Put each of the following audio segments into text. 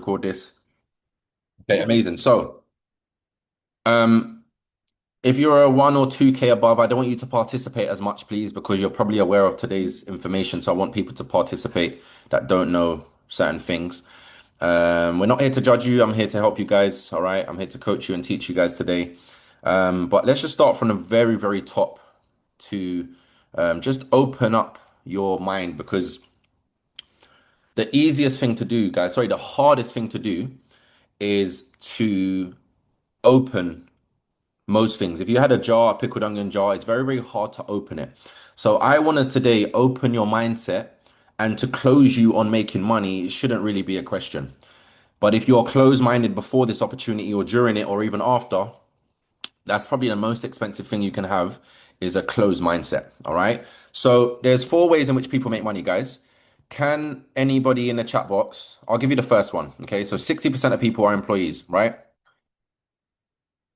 record this. Okay, amazing. Um, if you're a 1 or 2K above, I don't want you to participate as much, please, because you're probably aware of today's information. So I want people to participate that don't know certain things. We're not here to judge you. I'm here to help you guys. All right. I'm here to coach you and teach you guys today. But let's just start from the very, very top to just open up your mind because the easiest thing to do, guys, sorry, the hardest thing to do is to open most things. If you had a jar, a pickled onion jar, it's very, very hard to open it. So I want to today open your mindset and to close you on making money. It shouldn't really be a question. But if you're closed-minded before this opportunity or during it or even after, that's probably the most expensive thing you can have is a closed mindset. All right. So there's 4 ways in which people make money, guys. Can anybody in the chat box? I'll give you the first one. Okay. So 60% of people are employees, right?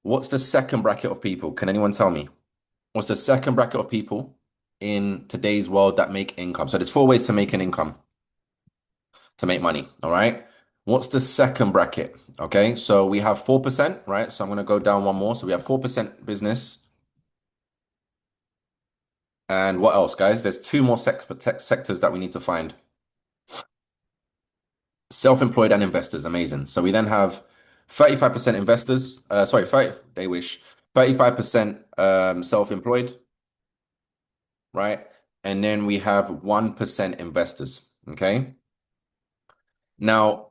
What's the second bracket of people? Can anyone tell me? What's the second bracket of people in today's world that make income? So there's 4 ways to make an income, to make money. All right. What's the second bracket? Okay. So we have 4%, right? So I'm going to go down one more. So we have 4% business. And what else, guys? There's two more sectors that we need to find. Self-employed and investors. Amazing. So we then have 35% investors. Sorry, 30, they wish. 35% self-employed, right? And then we have 1% investors. Okay. Now,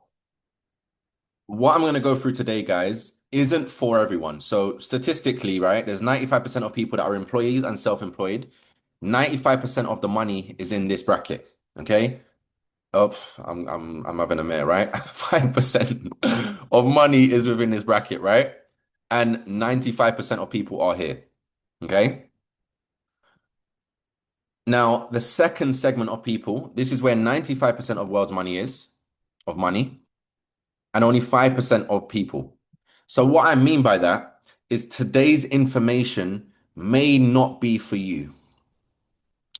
what I'm going to go through today, guys, isn't for everyone. So statistically, right, there's 95% of people that are employees and self-employed. 95% of the money is in this bracket. Okay. Oh, I'm having a mare, right? 5% of money is within this bracket, right? And 95% of people are here. Okay. Now, the second segment of people, this is where 95% of world's money is, of money, and only 5% of people. So what I mean by that is today's information may not be for you.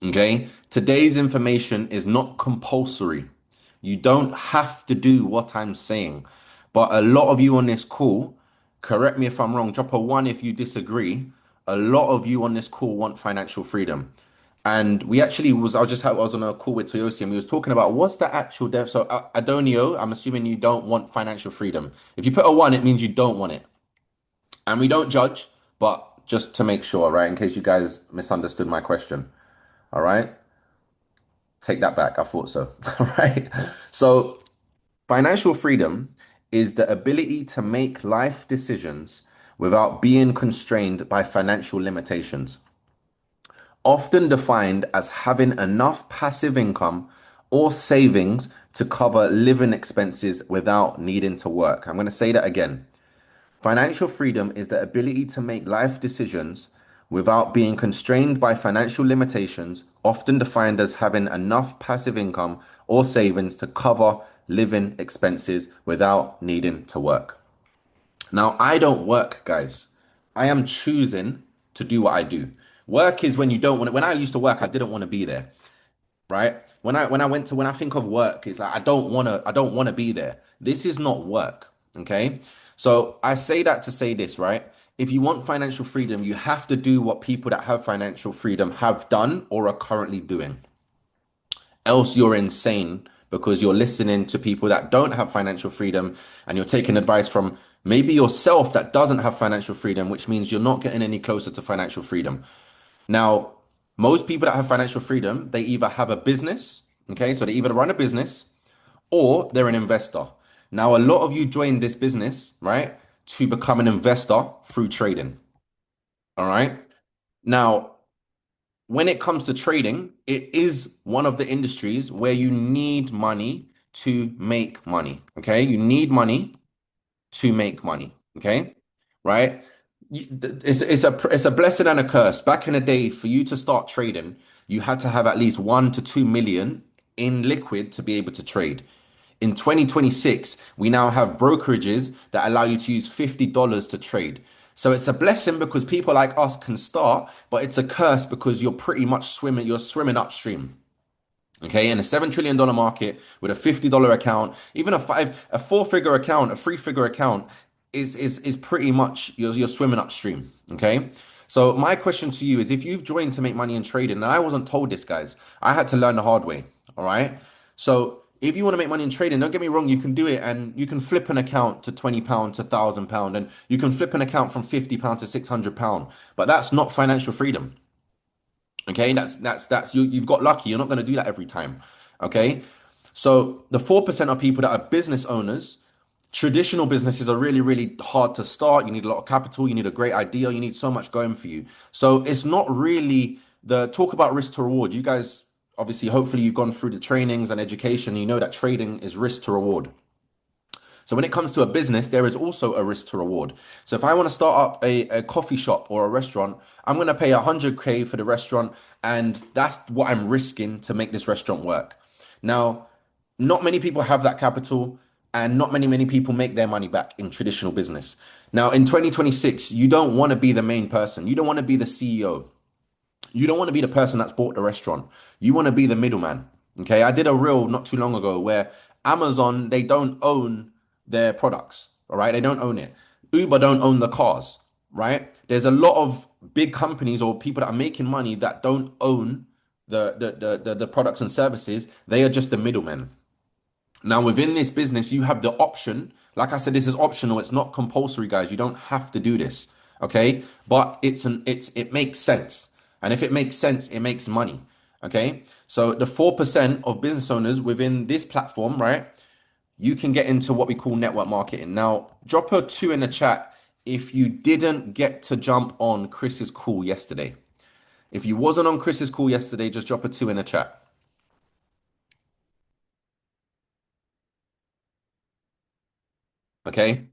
Okay. Today's information is not compulsory. You don't have to do what I'm saying. But a lot of you on this call, correct me if I'm wrong, drop a one if you disagree. A lot of you on this call want financial freedom. And we actually I was on a call with Toyosi and we was talking about what's the actual depth. So Adonio, I'm assuming you don't want financial freedom. If you put a one, it means you don't want it. And we don't judge, but just to make sure, right? In case you guys misunderstood my question. All right. Take that back. I thought so. All right. So financial freedom is the ability to make life decisions without being constrained by financial limitations, often defined as having enough passive income or savings to cover living expenses without needing to work. I'm going to say that again. Financial freedom is the ability to make life decisions without being constrained by financial limitations, often defined as having enough passive income or savings to cover living expenses without needing to work. Now, I don't work, guys. I am choosing to do what I do. Work is when you don't want it. When I used to work, I didn't want to be there, right? When I think of work, it's like I don't want to be there. This is not work, okay? So I say that to say this, right? If you want financial freedom, you have to do what people that have financial freedom have done or are currently doing. Else you're insane because you're listening to people that don't have financial freedom and you're taking advice from maybe yourself that doesn't have financial freedom, which means you're not getting any closer to financial freedom. Now, most people that have financial freedom, they either have a business, okay, so they either run a business or they're an investor. Now, a lot of you joined this business, right, to become an investor through trading. All right. Now, when it comes to trading, it is one of the industries where you need money to make money. Okay. You need money to make money. Okay. Right. It's a blessing and a curse. Back in the day, for you to start trading, you had to have at least 1 to 2 million in liquid to be able to trade. In 2026, we now have brokerages that allow you to use $50 to trade. So it's a blessing because people like us can start, but it's a curse because you're pretty much swimming, you're swimming upstream. Okay, in a $7 trillion market with a $50 account, even a four-figure account, a three-figure account is pretty much you're swimming upstream. Okay. So my question to you is if you've joined to make money in trading, and I wasn't told this, guys, I had to learn the hard way. All right. So if you want to make money in trading, don't get me wrong, you can do it and you can flip an account to £20 to £1,000 and you can flip an account from £50 to £600, but that's not financial freedom. Okay, that's you've got lucky. You're not going to do that every time. Okay, so the 4% of people that are business owners, traditional businesses are really, really hard to start. You need a lot of capital, you need a great idea, you need so much going for you. So it's not really the talk about risk to reward. You guys, obviously, hopefully you've gone through the trainings and education, you know that trading is risk to reward. So when it comes to a business, there is also a risk to reward. So if I want to start up a coffee shop or a restaurant, I'm going to pay 100K for the restaurant, and that's what I'm risking to make this restaurant work. Now, not many people have that capital, and not many people make their money back in traditional business. Now, in 2026, you don't want to be the main person. You don't want to be the CEO. You don't want to be the person that's bought the restaurant. You want to be the middleman. Okay. I did a reel not too long ago where Amazon, they don't own their products. All right. They don't own it. Uber don't own the cars. Right. There's a lot of big companies or people that are making money that don't own the products and services. They are just the middlemen. Now, within this business, you have the option. Like I said, this is optional. It's not compulsory, guys. You don't have to do this. Okay. But it makes sense. And if it makes sense, it makes money. Okay. So the 4% of business owners within this platform, right? You can get into what we call network marketing. Now, drop a two in the chat if you didn't get to jump on Chris's call yesterday. If you wasn't on Chris's call yesterday, just drop a two in the chat. Okay.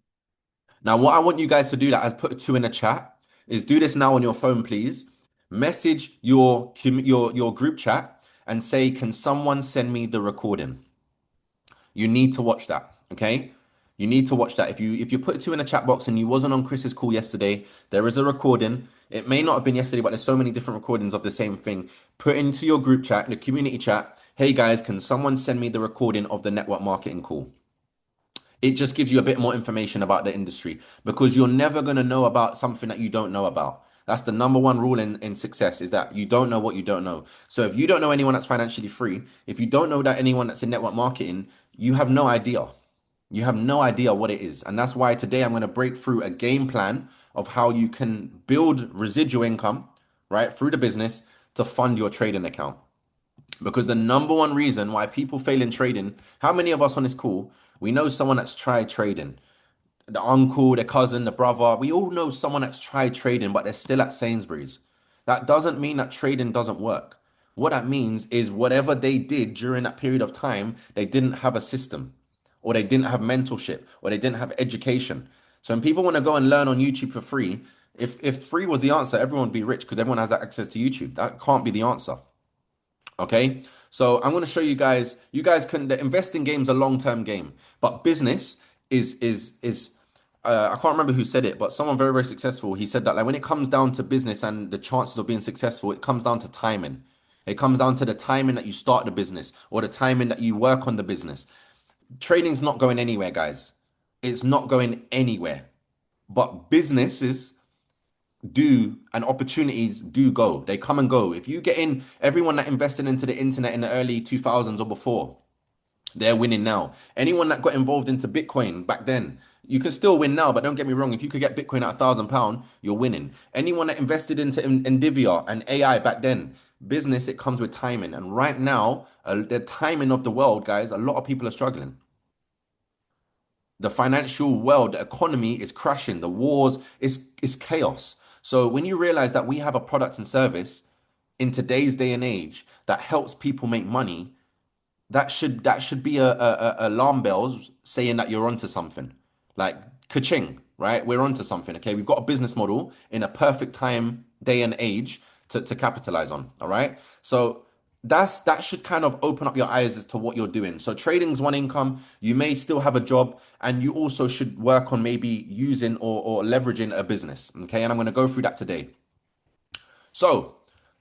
Now, what I want you guys to do that has put a two in the chat is do this now on your phone, please. Message your group chat and say, can someone send me the recording? You need to watch that. Okay. You need to watch that. If you put a two in the chat box and you wasn't on Chris's call yesterday, there is a recording. It may not have been yesterday, but there's so many different recordings of the same thing. Put into your group chat, the community chat. Hey guys, can someone send me the recording of the network marketing call? It just gives you a bit more information about the industry because you're never going to know about something that you don't know about. That's the number one rule in success is that you don't know what you don't know. So if you don't know anyone that's financially free, if you don't know that anyone that's in network marketing, you have no idea. You have no idea what it is. And that's why today I'm going to break through a game plan of how you can build residual income, right, through the business to fund your trading account. Because the number one reason why people fail in trading, how many of us on this call, we know someone that's tried trading? The uncle, the cousin, the brother, we all know someone that's tried trading, but they're still at Sainsbury's. That doesn't mean that trading doesn't work. What that means is whatever they did during that period of time, they didn't have a system, or they didn't have mentorship, or they didn't have education. So when people want to go and learn on YouTube for free, if free was the answer, everyone would be rich because everyone has access to YouTube. That can't be the answer. Okay. So I'm going to show you guys can, the investing game is a long-term game, but business is I can't remember who said it, but someone very, very successful. He said that like when it comes down to business and the chances of being successful, it comes down to timing. It comes down to the timing that you start the business or the timing that you work on the business. Trading's not going anywhere, guys. It's not going anywhere. But businesses do and opportunities do go. They come and go. If you get in, everyone that invested into the internet in the early 2000s or before, they're winning now. Anyone that got involved into Bitcoin back then, you can still win now, but don't get me wrong. If you could get Bitcoin at £1,000, you're winning. Anyone that invested into Nvidia and AI back then, business, it comes with timing. And right now, the timing of the world, guys, a lot of people are struggling. The financial world, the economy is crashing. The wars is chaos. So when you realize that we have a product and service in today's day and age that helps people make money, that should be a alarm bells saying that you're onto something. Like ka-ching, right? We're onto something. Okay, we've got a business model in a perfect time, day and age to capitalize on. All right. So that should kind of open up your eyes as to what you're doing. So trading's one income. You may still have a job, and you also should work on maybe using or leveraging a business. Okay, and I'm going to go through that today. So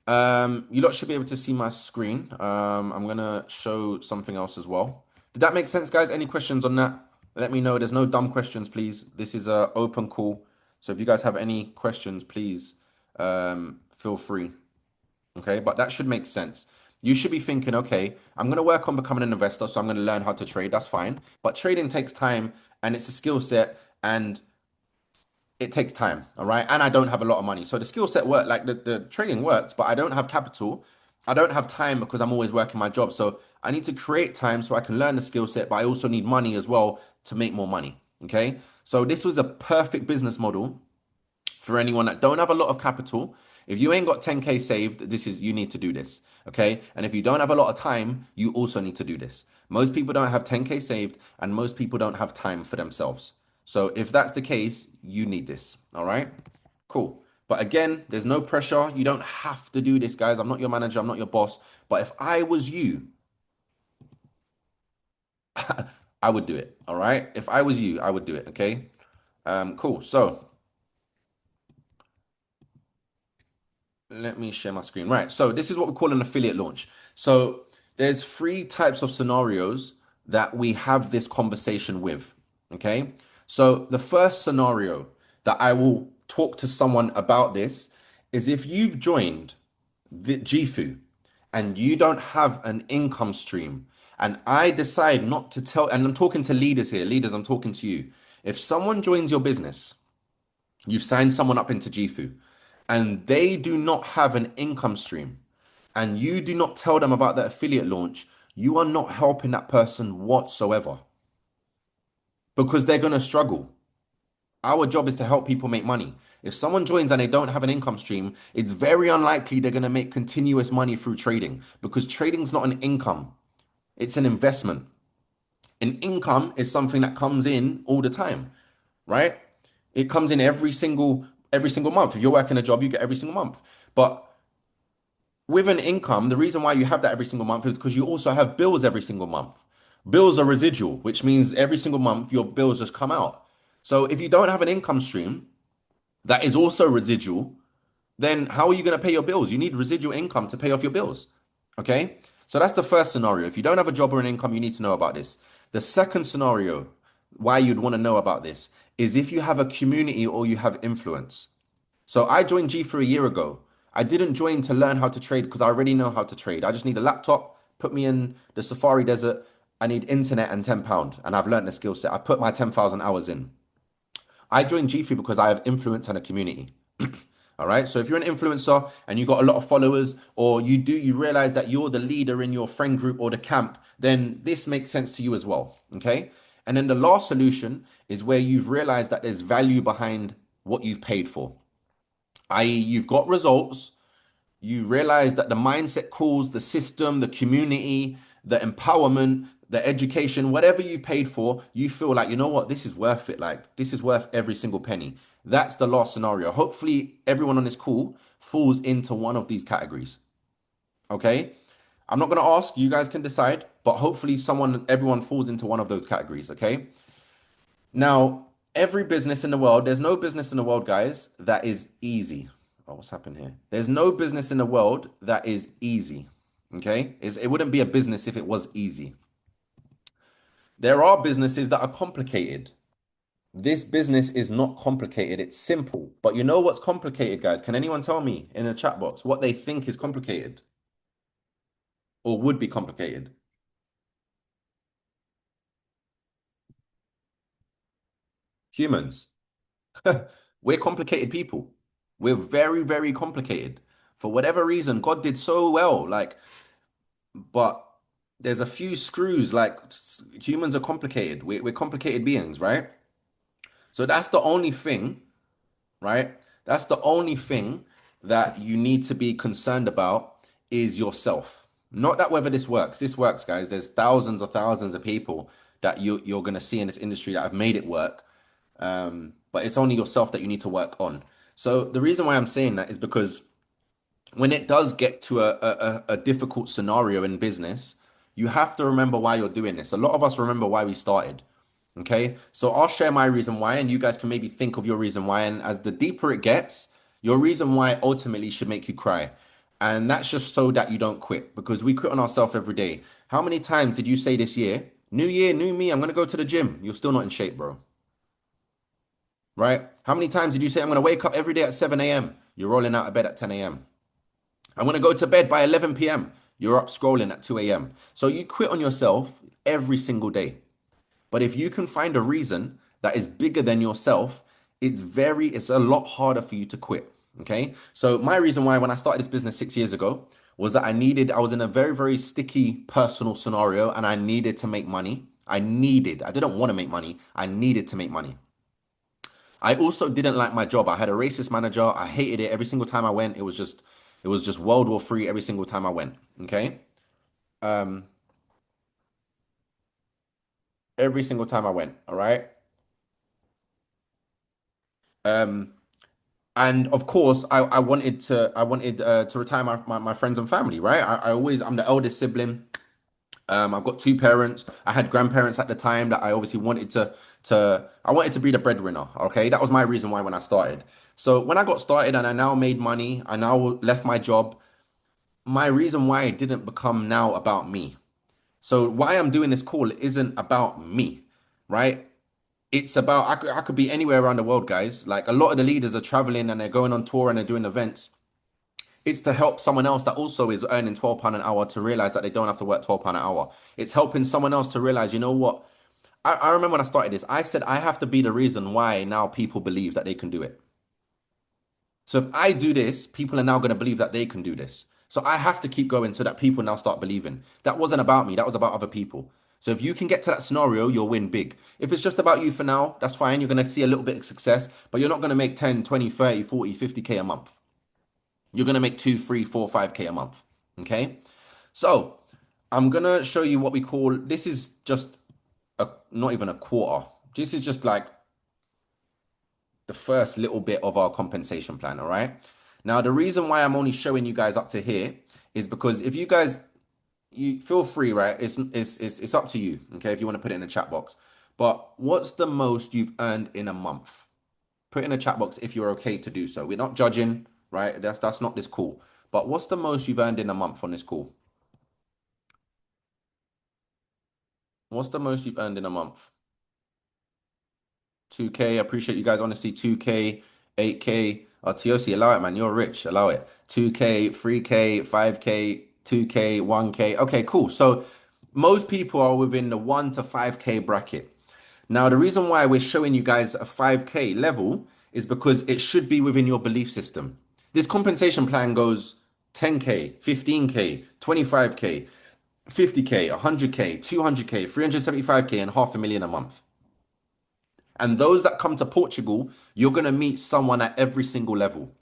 You lot should be able to see my screen. I'm gonna show something else as well. Did that make sense, guys? Any questions on that? Let me know. There's no dumb questions, please. This is a open call. So if you guys have any questions, please feel free. Okay, but that should make sense. You should be thinking, okay, I'm going to work on becoming an investor, so I'm going to learn how to trade. That's fine. But trading takes time and it's a skill set and it takes time. All right. And I don't have a lot of money. So the skill set work, like the trading works, but I don't have capital. I don't have time because I'm always working my job. So I need to create time so I can learn the skill set, but I also need money as well to make more money. Okay. So this was a perfect business model for anyone that don't have a lot of capital. If you ain't got 10K saved, this is you need to do this. Okay. And if you don't have a lot of time, you also need to do this. Most people don't have 10K saved, and most people don't have time for themselves. So if that's the case, you need this. All right. Cool. But again, there's no pressure. You don't have to do this, guys. I'm not your manager, I'm not your boss. But if I was you, I would do it. All right. If I was you, I would do it. Okay. Cool. So let me share my screen. Right. So this is what we call an affiliate launch. So there's three types of scenarios that we have this conversation with. Okay. So the first scenario that I will talk to someone about this is if you've joined the GFU and you don't have an income stream, and I decide not to tell, and I'm talking to leaders here, leaders, I'm talking to you. If someone joins your business, you've signed someone up into GFU and they do not have an income stream and you do not tell them about the affiliate launch, you are not helping that person whatsoever because they're going to struggle. Our job is to help people make money. If someone joins and they don't have an income stream, it's very unlikely they're going to make continuous money through trading because trading's not an income, it's an investment. An income is something that comes in all the time, right? It comes in every single month. If you're working a job, you get every single month. But with an income, the reason why you have that every single month is because you also have bills every single month. Bills are residual, which means every single month your bills just come out. So if you don't have an income stream that is also residual, then how are you going to pay your bills? You need residual income to pay off your bills. Okay. So that's the first scenario. If you don't have a job or an income, you need to know about this. The second scenario, why you'd want to know about this, is if you have a community or you have influence. So I joined G for a year ago. I didn't join to learn how to trade because I already know how to trade. I just need a laptop, put me in the Safari Desert. I need internet and £10, and I've learned the skill set. I put my 10,000 hours in. I joined G3 because I have influence and a community. All right. So if you're an influencer and you got a lot of followers, or you realize that you're the leader in your friend group or the camp, then this makes sense to you as well. Okay. And then the last solution is where you've realized that there's value behind what you've paid for, i.e., you've got results. You realize that the mindset calls, the system, the community, the empowerment, the education, whatever you paid for, you feel like, you know what, this is worth it. Like, this is worth every single penny. That's the last scenario. Hopefully, everyone on this call falls into one of these categories. Okay. I'm not going to ask, you guys can decide, but hopefully, everyone falls into one of those categories. Okay. Now, every business in the world, there's no business in the world, guys, that is easy. Oh, what's happened here? There's no business in the world that is easy. Okay? It wouldn't be a business if it was easy. There are businesses that are complicated. This business is not complicated, it's simple. But you know what's complicated, guys? Can anyone tell me in the chat box what they think is complicated or would be complicated? Humans. We're complicated people. We're very, very complicated. For whatever reason, God did so well. Like, but there's a few screws. Like, humans are complicated. We're complicated beings, right? So that's the only thing, right? That's the only thing that you need to be concerned about is yourself. Not that whether this works. This works, guys. There's thousands of people that you're gonna see in this industry that have made it work. But it's only yourself that you need to work on. So the reason why I'm saying that is because when it does get to a difficult scenario in business, you have to remember why you're doing this. A lot of us remember why we started. Okay. So I'll share my reason why, and you guys can maybe think of your reason why. And as the deeper it gets, your reason why ultimately should make you cry. And that's just so that you don't quit because we quit on ourselves every day. How many times did you say this year, new me, I'm going to go to the gym? You're still not in shape, bro. Right? How many times did you say, I'm going to wake up every day at 7 a.m.? You're rolling out of bed at 10 a.m. I'm going to go to bed by 11 p.m. You're up scrolling at 2 a.m. So you quit on yourself every single day. But if you can find a reason that is bigger than yourself, it's a lot harder for you to quit. Okay. So my reason why when I started this business 6 years ago was that I was in a very, very sticky personal scenario and I needed to make money. I didn't want to make money. I needed to make money. I also didn't like my job. I had a racist manager. I hated it every single time I went. It was just World War III every single time I went. Okay. Um, every single time I went. All right. Um, And of course, I wanted to retire my friends and family, right? I'm the eldest sibling. I've got two parents. I had grandparents at the time that I obviously I wanted to be the breadwinner. Okay, that was my reason why when I started. So when I got started and I now made money, I now left my job. My reason why it didn't become now about me. So why I'm doing this call isn't about me, right? It's about I could be anywhere around the world, guys. Like a lot of the leaders are traveling and they're going on tour and they're doing events. It's to help someone else that also is earning £12 an hour to realize that they don't have to work £12 an hour. It's helping someone else to realize, you know what? I remember when I started this, I said I have to be the reason why now people believe that they can do it. So if I do this, people are now going to believe that they can do this. So I have to keep going so that people now start believing. That wasn't about me, that was about other people. So if you can get to that scenario, you'll win big. If it's just about you for now, that's fine. You're going to see a little bit of success, but you're not going to make 10, 20, 30, 40, 50K a month. You're going to make 2, 3, 4, 5K a month. Okay. So I'm going to show you what we call this is just not even a quarter. This is just like the first little bit of our compensation plan. All right. Now, the reason why I'm only showing you guys up to here is because if you guys, you feel free, right? It's up to you. Okay. If you want to put it in the chat box. But what's the most you've earned in a month? Put in the chat box if you're okay to do so. We're not judging, right? That's not this call. But what's the most you've earned in a month on this call? What's the most you've earned in a month? 2K. I appreciate you guys want to see 2K, 8K. Oh, TOC, allow it, man. You're rich. Allow it. 2K, 3K, 5K, 2K, 1K. Okay, cool. So most people are within the 1 to 5K bracket. Now, the reason why we're showing you guys a 5K level is because it should be within your belief system. This compensation plan goes 10K, 15K, 25K, 50K, 100K, 200K, 375K, and half a million a month. And those that come to Portugal, you're going to meet someone at every single level.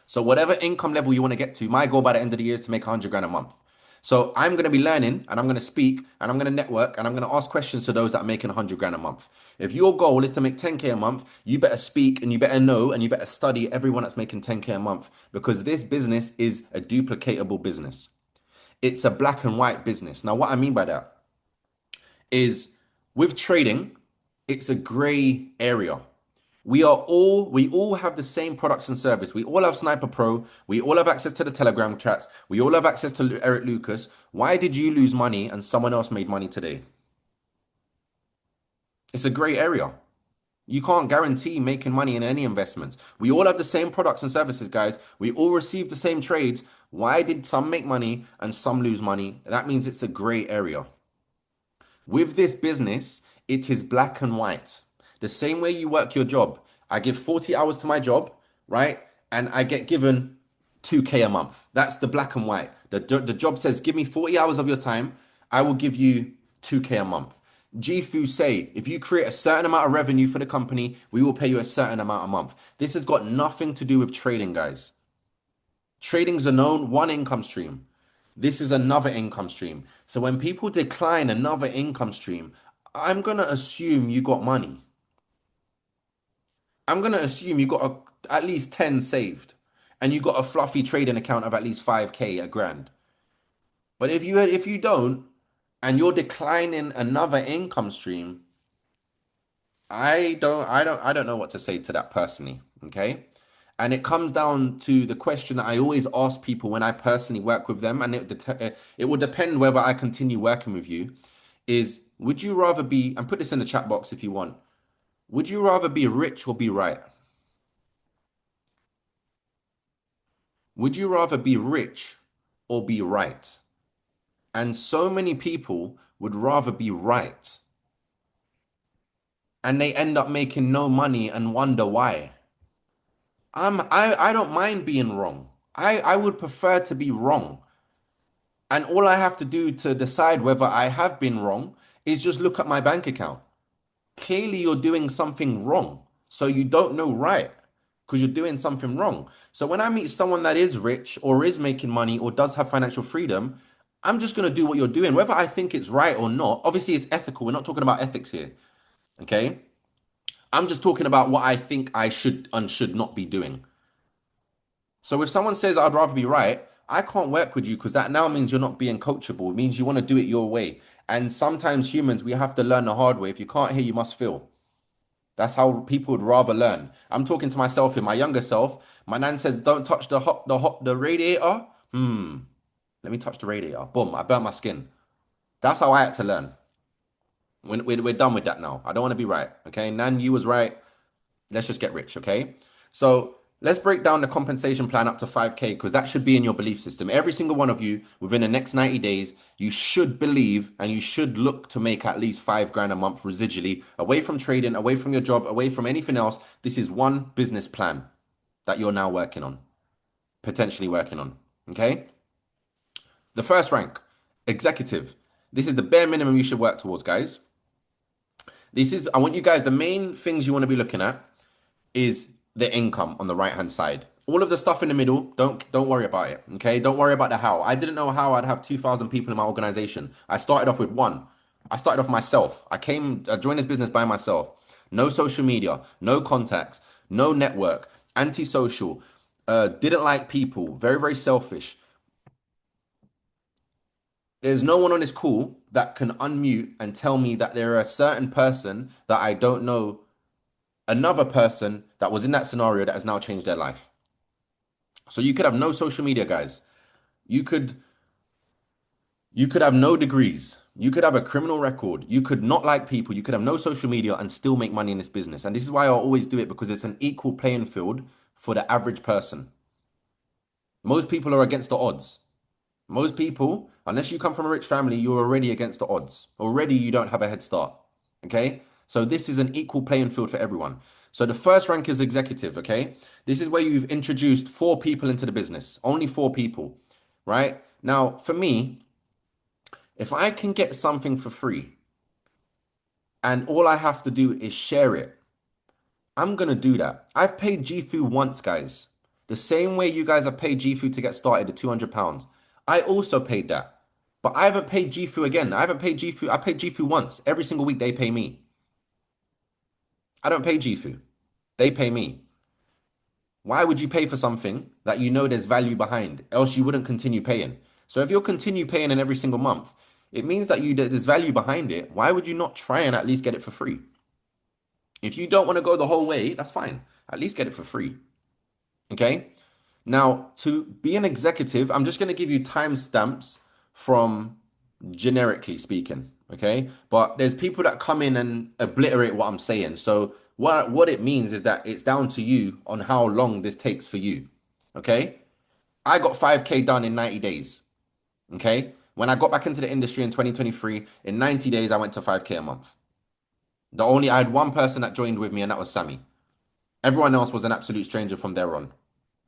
So whatever income level you want to get to, my goal by the end of the year is to make 100 grand a month. So I'm going to be learning and I'm going to speak and I'm going to network and I'm going to ask questions to those that are making 100 grand a month. If your goal is to make 10K a month, you better speak and you better know and you better study everyone that's making 10K a month because this business is a duplicatable business. It's a black and white business. Now, what I mean by that is with trading, it's a gray area. We all have the same products and service. We all have Sniper Pro. We all have access to the Telegram chats. We all have access to Eric Lucas. Why did you lose money and someone else made money today? It's a gray area. You can't guarantee making money in any investments. We all have the same products and services, guys. We all receive the same trades. Why did some make money and some lose money? That means it's a gray area. With this business, it is black and white. The same way you work your job. I give 40 hours to my job, right? And I get given 2K a month. That's the black and white. The job says, give me 40 hours of your time. I will give you 2K a month. GFU say, if you create a certain amount of revenue for the company, we will pay you a certain amount a month. This has got nothing to do with trading, guys. Trading's a known one income stream. This is another income stream. So when people decline another income stream, I'm going to assume you got money. I'm going to assume you got at least 10 saved and you got a fluffy trading account of at least 5K, a grand. But if you don't and you're declining another income stream, I don't know what to say to that personally, okay? And it comes down to the question that I always ask people when I personally work with them, and it will depend whether I continue working with you, is would you rather be, and put this in the chat box if you want, would you rather be rich or be right? Would you rather be rich or be right? And so many people would rather be right. And they end up making no money and wonder why. I don't mind being wrong. I would prefer to be wrong. And all I have to do to decide whether I have been wrong is just look at my bank account. Clearly, you're doing something wrong. So you don't know right because you're doing something wrong. So when I meet someone that is rich or is making money or does have financial freedom, I'm just going to do what you're doing, whether I think it's right or not. Obviously, it's ethical. We're not talking about ethics here. Okay. I'm just talking about what I think I should and should not be doing. So if someone says I'd rather be right, I can't work with you because that now means you're not being coachable. It means you want to do it your way. And sometimes humans, we have to learn the hard way. If you can't hear, you must feel. That's how people would rather learn. I'm talking to myself here, my younger self. My nan says, "Don't touch the radiator." Let me touch the radiator. Boom! I burnt my skin. That's how I had to learn. We're done with that now. I don't want to be right. Okay, Nan, you was right. Let's just get rich, okay? So let's break down the compensation plan up to 5K because that should be in your belief system. Every single one of you within the next 90 days, you should believe and you should look to make at least 5 grand a month residually away from trading, away from your job, away from anything else. This is one business plan that you're now working on, potentially working on, okay? The first rank, executive. This is the bare minimum you should work towards, guys. I want you guys, the main things you want to be looking at is the income on the right hand side. All of the stuff in the middle, don't worry about it. Okay, don't worry about the how. I didn't know how I'd have 2,000 people in my organization. I started off with one. I started off myself. I joined this business by myself. No social media, no contacts, no network, antisocial, didn't like people, very, very selfish. There's no one on this call that can unmute and tell me that there are a certain person that I don't know, another person that was in that scenario that has now changed their life. So you could have no social media, guys. You could have no degrees. You could have a criminal record. You could not like people. You could have no social media and still make money in this business. And this is why I always do it because it's an equal playing field for the average person. Most people are against the odds. Most people, unless you come from a rich family, you're already against the odds. Already you don't have a head start. Okay? So this is an equal playing field for everyone. So the first rank is executive, okay? This is where you've introduced 4 people into the business. Only 4 people, right? Now, for me, if I can get something for free and all I have to do is share it, I'm gonna do that. I've paid GFU once, guys. The same way you guys have paid GFU to get started at £200. I also paid that. But I haven't paid GFU again. I haven't paid GFU. I paid GFU once. Every single week they pay me. I don't pay GFU. They pay me. Why would you pay for something that you know there's value behind? Else you wouldn't continue paying. So if you'll continue paying in every single month, it means that there's value behind it. Why would you not try and at least get it for free? If you don't want to go the whole way, that's fine. At least get it for free. Okay? Now, to be an executive, I'm just going to give you timestamps from generically speaking. Okay? But there's people that come in and obliterate what I'm saying. So what it means is that it's down to you on how long this takes for you. Okay? I got 5K done in 90 days. Okay? When I got back into the industry in 2023, in 90 days, I went to 5K a month. I had one person that joined with me, and that was Sammy. Everyone else was an absolute stranger from there on.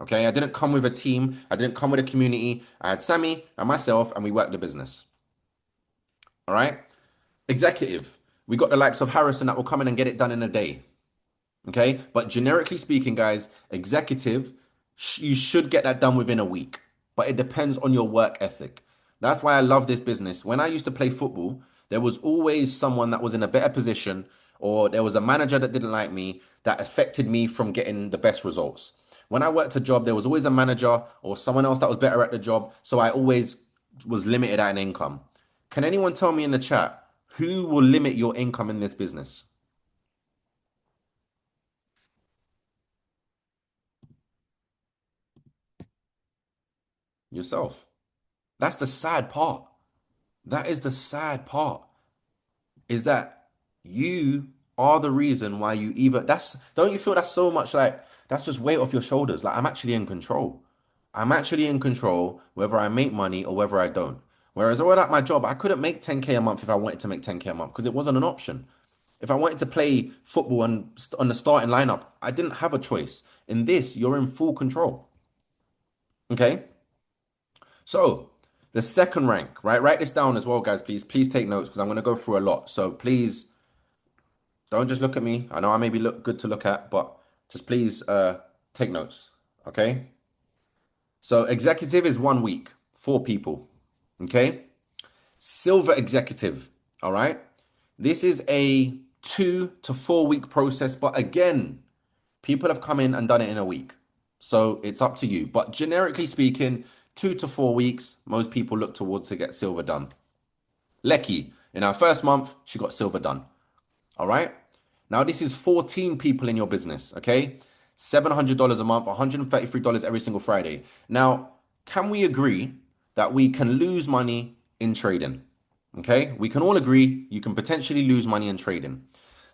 Okay? I didn't come with a team. I didn't come with a community. I had Sammy and myself, and we worked the business. All right? Executive. We got the likes of Harrison that will come in and get it done in a day. Okay? But generically speaking, guys, executive, you should get that done within a week. But it depends on your work ethic. That's why I love this business. When I used to play football, there was always someone that was in a better position, or there was a manager that didn't like me that affected me from getting the best results. When I worked a job, there was always a manager or someone else that was better at the job. So I always was limited at an income. Can anyone tell me in the chat who will limit your income in this business? Yourself. That's the sad part. That is the sad part, is that you are the reason why you either that's don't you feel that's so much like that's just weight off your shoulders? Like I'm actually in control. I'm actually in control whether I make money or whether I don't. Whereas all at my job, I couldn't make 10K a month if I wanted to make 10K a month because it wasn't an option. If I wanted to play football and on the starting lineup, I didn't have a choice. In this, you're in full control. Okay? So, the second rank, right? Write this down as well, guys, please. Please take notes because I'm going to go through a lot. So, please don't just look at me. I know I maybe look good to look at, but just please take notes. Okay? So, executive is 1 week, 4 people. Okay? Silver executive. All right? This is a 2 to 4 week process, but again, people have come in and done it in a week. So it's up to you. But generically speaking, 2 to 4 weeks, most people look towards to get silver done. Lecky, in our first month, she got silver done. All right. Now, this is 14 people in your business. Okay. $700 a month, $133 every single Friday. Now, can we agree that we can lose money in trading? Okay. We can all agree you can potentially lose money in trading.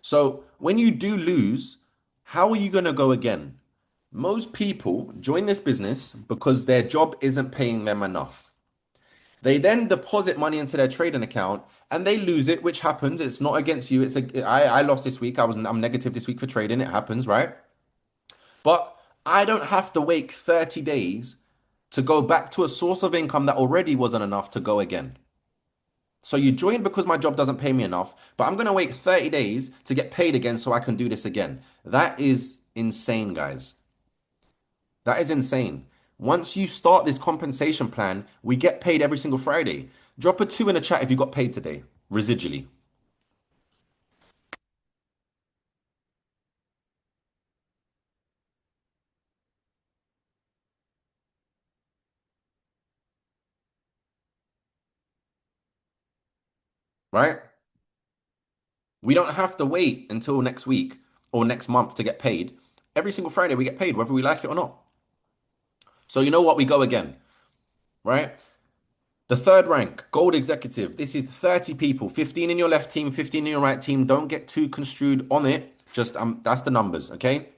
So when you do lose, how are you going to go again? Most people join this business because their job isn't paying them enough. They then deposit money into their trading account and they lose it, which happens. It's not against you. I lost this week. I'm negative this week for trading. It happens, right? But I don't have to wait 30 days to go back to a source of income that already wasn't enough to go again. So you join because my job doesn't pay me enough, but I'm going to wait 30 days to get paid again so I can do this again. That is insane, guys. That is insane. Once you start this compensation plan, we get paid every single Friday. Drop a two in the chat if you got paid today, residually, right? We don't have to wait until next week or next month to get paid. Every single Friday we get paid, whether we like it or not. So you know what? We go again, right? The third rank, gold executive. This is 30 people, 15 in your left team, 15 in your right team. Don't get too construed on it. Just that's the numbers, okay?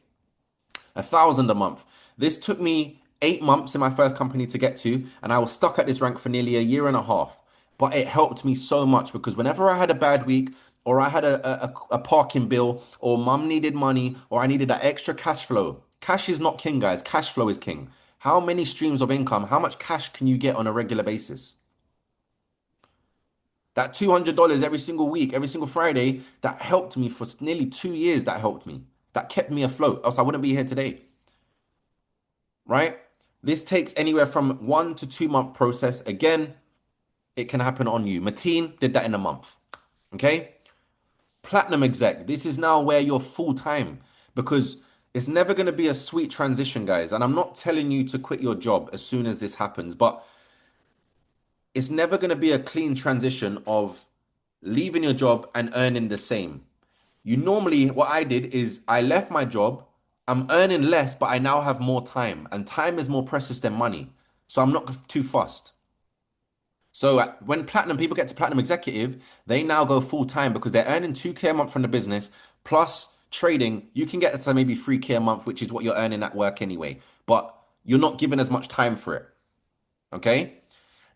1,000 a month. This took me 8 months in my first company to get to, and I was stuck at this rank for nearly a year and a half. But it helped me so much because whenever I had a bad week, or I had a parking bill, or mum needed money, or I needed that extra cash flow. Cash is not king, guys. Cash flow is king. How many streams of income, how much cash can you get on a regular basis? That $200 every single week, every single Friday, that helped me for nearly 2 years. That helped me. That kept me afloat. Else I wouldn't be here today, right? This takes anywhere from 1 to 2 month process. Again, it can happen on you. Mateen did that in a month. Okay. Platinum exec. This is now where you're full time because it's never going to be a sweet transition, guys. And I'm not telling you to quit your job as soon as this happens, but it's never going to be a clean transition of leaving your job and earning the same. You normally, what I did is I left my job. I'm earning less, but I now have more time, and time is more precious than money. So I'm not too fussed. So when platinum people get to platinum executive, they now go full time because they're earning 2K a month from the business plus trading. You can get to maybe 3K a month, which is what you're earning at work anyway, but you're not given as much time for it. Okay.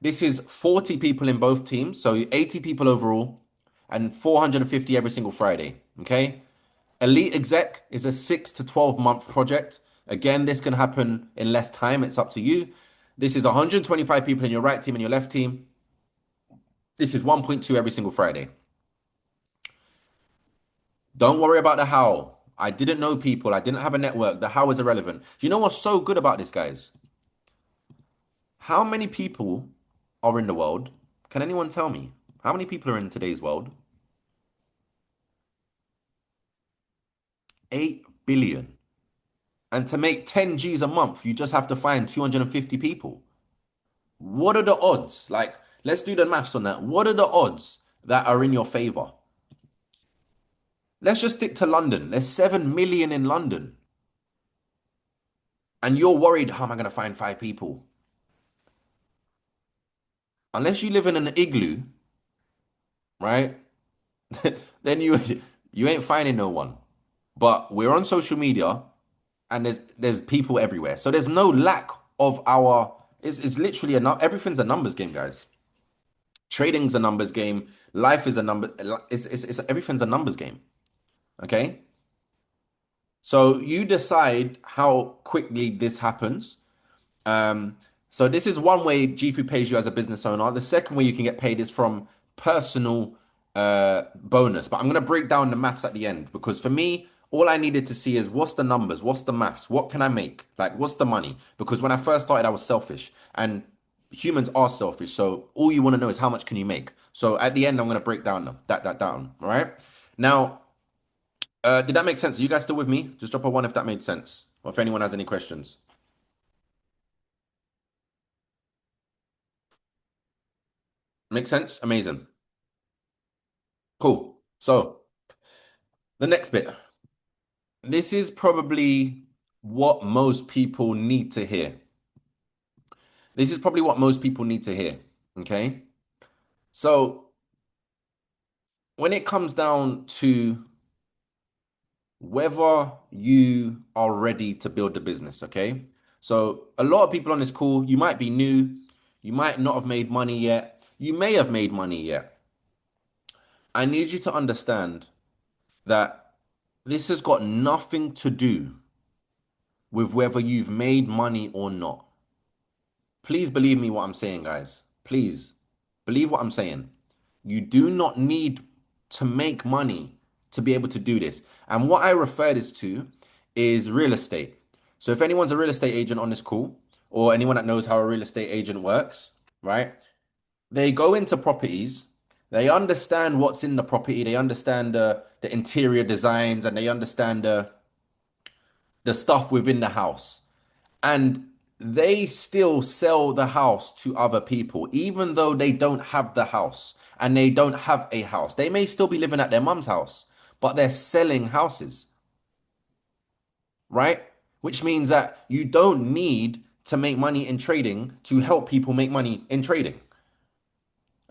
This is 40 people in both teams, so 80 people overall, and 450 every single Friday. Okay. Elite exec is a 6 to 12 month project. Again, this can happen in less time. It's up to you. This is 125 people in your right team and your left team. This is 1.2 every single Friday. Don't worry about the how. I didn't know people. I didn't have a network. The how is irrelevant. Do you know what's so good about this, guys? How many people are in the world? Can anyone tell me? How many people are in today's world? 8 billion. And to make 10 G's a month, you just have to find 250 people. What are the odds? Like, let's do the maths on that. What are the odds that are in your favor? Let's just stick to London. There's 7 million in London. And you're worried, how am I going to find 5 people? Unless you live in an igloo, right? Then you ain't finding no one. But we're on social media and there's people everywhere. So there's no lack of our it's literally everything's a numbers game, guys. Trading's a numbers game. Life is a number it's everything's a numbers game. Okay? So you decide how quickly this happens. Um, so this is one way GFU pays you as a business owner. The second way you can get paid is from personal bonus. But I'm going to break down the maths at the end because for me, all I needed to see is what's the numbers, what's the maths, what can I make, like what's the money? Because when I first started, I was selfish, and humans are selfish. So all you want to know is how much can you make. So at the end, I'm going to break down that down. All right. Now, did that make sense? Are you guys still with me? Just drop a one if that made sense, or if anyone has any questions. Make sense? Amazing. Cool. So the next bit. This is probably what most people need to hear. This is probably what most people need to hear. Okay. So when it comes down to whether you are ready to build the business, okay? So a lot of people on this call, you might be new, you might not have made money yet, you may have made money yet. I need you to understand that this has got nothing to do with whether you've made money or not. Please believe me what I'm saying, guys. Please believe what I'm saying. You do not need to make money to be able to do this. And what I refer this to is real estate. So if anyone's a real estate agent on this call, or anyone that knows how a real estate agent works, right? They go into properties, they understand what's in the property, they understand the interior designs, and they understand the stuff within the house. And they still sell the house to other people, even though they don't have the house and they don't have a house. They may still be living at their mum's house, but they're selling houses, right? Which means that you don't need to make money in trading to help people make money in trading.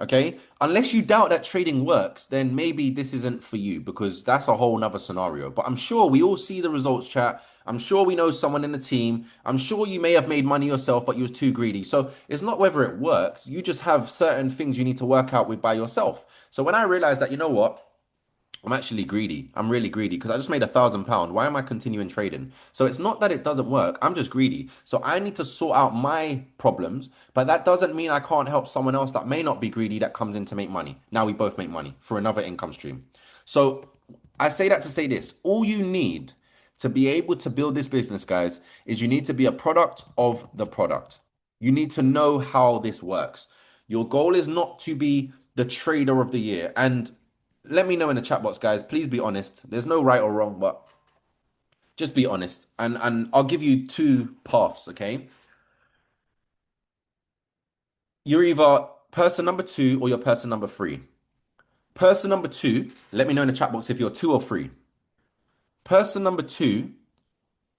Okay. Unless you doubt that trading works, then maybe this isn't for you because that's a whole nother scenario. But I'm sure we all see the results chat. I'm sure we know someone in the team. I'm sure you may have made money yourself, but you was too greedy. So it's not whether it works. You just have certain things you need to work out with by yourself. So when I realized that, you know what? I'm actually greedy. I'm really greedy because I just made £1,000. Why am I continuing trading? So it's not that it doesn't work. I'm just greedy. So I need to sort out my problems, but that doesn't mean I can't help someone else that may not be greedy that comes in to make money. Now we both make money for another income stream. So I say that to say this. All you need to be able to build this business, guys, is you need to be a product of the product. You need to know how this works. Your goal is not to be the trader of the year. And let me know in the chat box, guys. Please be honest. There's no right or wrong, but just be honest. And I'll give you two paths, okay? You're either person number two or you're person number three. Person number two, let me know in the chat box if you're two or three. Person number two,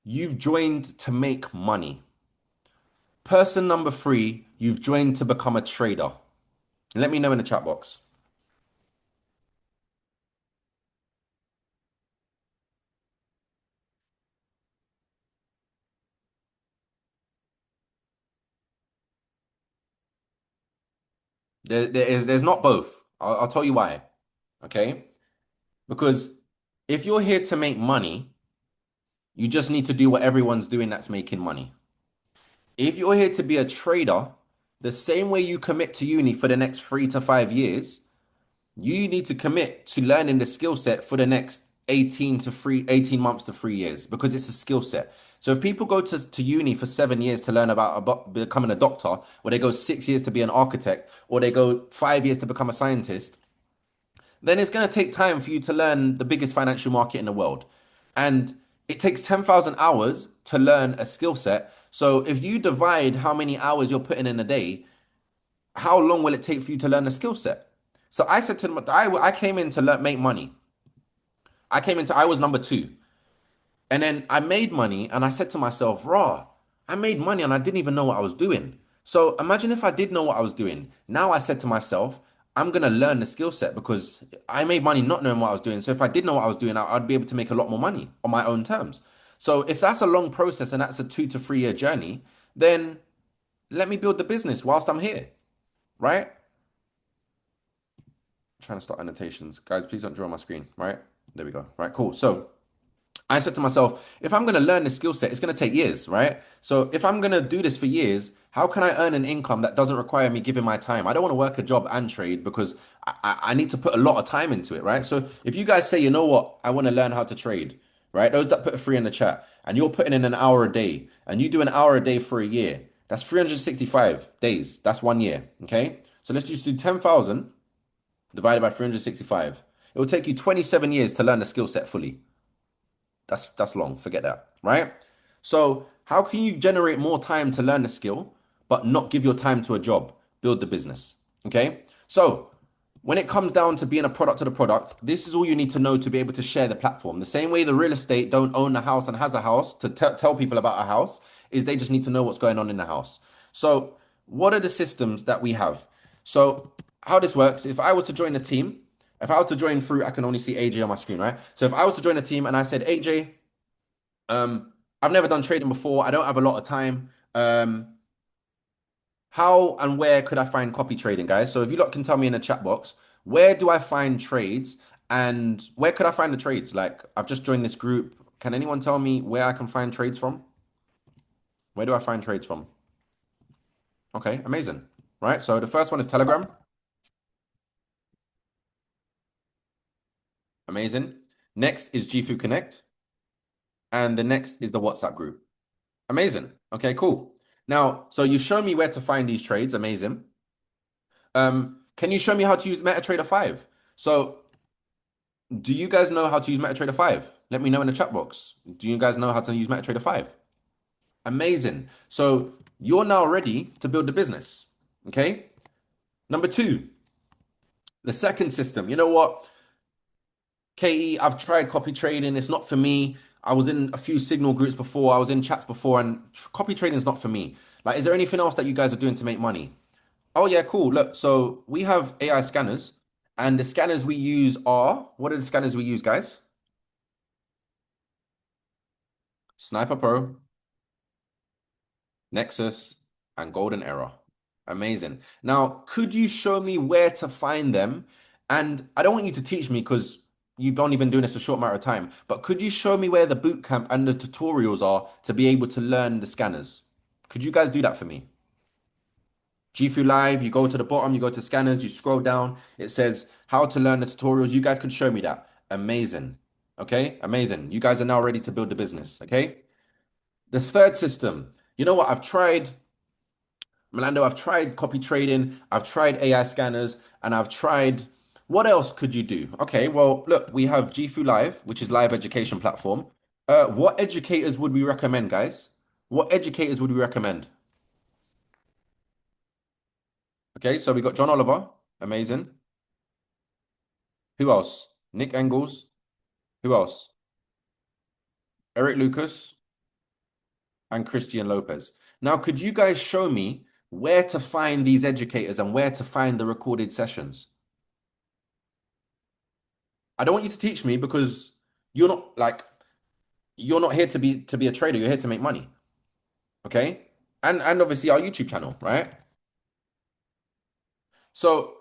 you've joined to make money. Person number three, you've joined to become a trader. Let me know in the chat box. There's not both. I'll tell you why. Okay? Because if you're here to make money, you just need to do what everyone's doing that's making money. If you're here to be a trader, the same way you commit to uni for the next 3 to 5 years, you need to commit to learning the skill set for the next 18 months to 3 years because it's a skill set. So if people go to uni for 7 years to learn about becoming a doctor, or they go 6 years to be an architect, or they go 5 years to become a scientist, then it's going to take time for you to learn the biggest financial market in the world. And it takes 10,000 hours to learn a skill set. So if you divide how many hours you're putting in a day, how long will it take for you to learn a skill set? So I said to them, I came in to make money. I was number two. And then I made money and I said to myself, raw, I made money and I didn't even know what I was doing. So imagine if I did know what I was doing. Now I said to myself, I'm gonna learn the skill set because I made money not knowing what I was doing. So if I did know what I was doing, I'd be able to make a lot more money on my own terms. So if that's a long process and that's a 2 to 3 year journey, then let me build the business whilst I'm here, right? Trying to start annotations. Guys, please don't draw on my screen, right? There we go. Right, cool. So I said to myself, if I'm going to learn this skill set, it's going to take years, right? So if I'm going to do this for years, how can I earn an income that doesn't require me giving my time? I don't want to work a job and trade because I need to put a lot of time into it, right? So if you guys say, you know what, I want to learn how to trade, right? Those that put a free in the chat and you're putting in an hour a day and you do an hour a day for a year, that's 365 days. That's 1 year, okay? So let's just do 10,000 divided by 365. It will take you 27 years to learn the skill set fully. That's long. Forget that, right? So how can you generate more time to learn the skill, but not give your time to a job? Build the business. Okay. So when it comes down to being a product of the product, this is all you need to know to be able to share the platform. The same way the real estate don't own the house and has a house to tell people about a house is they just need to know what's going on in the house. So what are the systems that we have? So how this works, if I was to join the team, if I was to join through, I can only see AJ on my screen, right? So if I was to join a team and I said, AJ, I've never done trading before. I don't have a lot of time. How and where could I find copy trading, guys? So if you lot can tell me in the chat box, where do I find trades and where could I find the trades? Like I've just joined this group. Can anyone tell me where I can find trades from? Where do I find trades from? Okay, amazing. Right. So the first one is Telegram. Amazing. Next is GFU Connect. And the next is the WhatsApp group. Amazing. Okay, cool. Now, so you've shown me where to find these trades. Amazing. Can you show me how to use MetaTrader 5? So do you guys know how to use MetaTrader 5? Let me know in the chat box. Do you guys know how to use MetaTrader 5? Amazing. So you're now ready to build the business. Okay. Number two, the second system. You know what? KE, I've tried copy trading. It's not for me. I was in a few signal groups before. I was in chats before, and copy trading is not for me. Like, is there anything else that you guys are doing to make money? Oh, yeah, cool. Look, so we have AI scanners, and the scanners we use are, what are the scanners we use, guys? Sniper Pro, Nexus, and Golden Era. Amazing. Now, could you show me where to find them? And I don't want you to teach me because you've only been doing this a short amount of time, but could you show me where the bootcamp and the tutorials are to be able to learn the scanners? Could you guys do that for me? GFU Live, you go to the bottom, you go to scanners, you scroll down, it says how to learn the tutorials. You guys could show me that. Amazing. Okay, amazing. You guys are now ready to build the business. Okay. This third system, you know what? I've tried, Melando, I've tried copy trading, I've tried AI scanners, and I've tried, what else could you do? Okay, well, look, we have GFU Live, which is live education platform. What educators would we recommend, guys? What educators would we recommend? Okay, so we got John Oliver, amazing. Who else? Nick Engels. Who else? Eric Lucas and Christian Lopez. Now, could you guys show me where to find these educators and where to find the recorded sessions? I don't want you to teach me because you're not like you're not here to be a trader. You're here to make money. Okay? And obviously our YouTube channel, right? So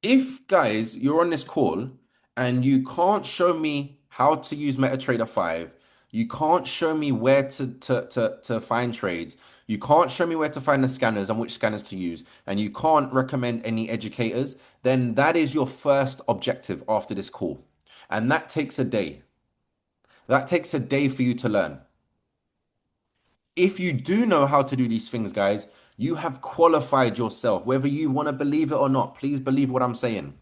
if guys, you're on this call and you can't show me how to use MetaTrader 5, you can't show me where to find trades, you can't show me where to find the scanners and which scanners to use, and you can't recommend any educators, then that is your first objective after this call. And that takes a day. That takes a day for you to learn. If you do know how to do these things, guys, you have qualified yourself. Whether you want to believe it or not, please believe what I'm saying.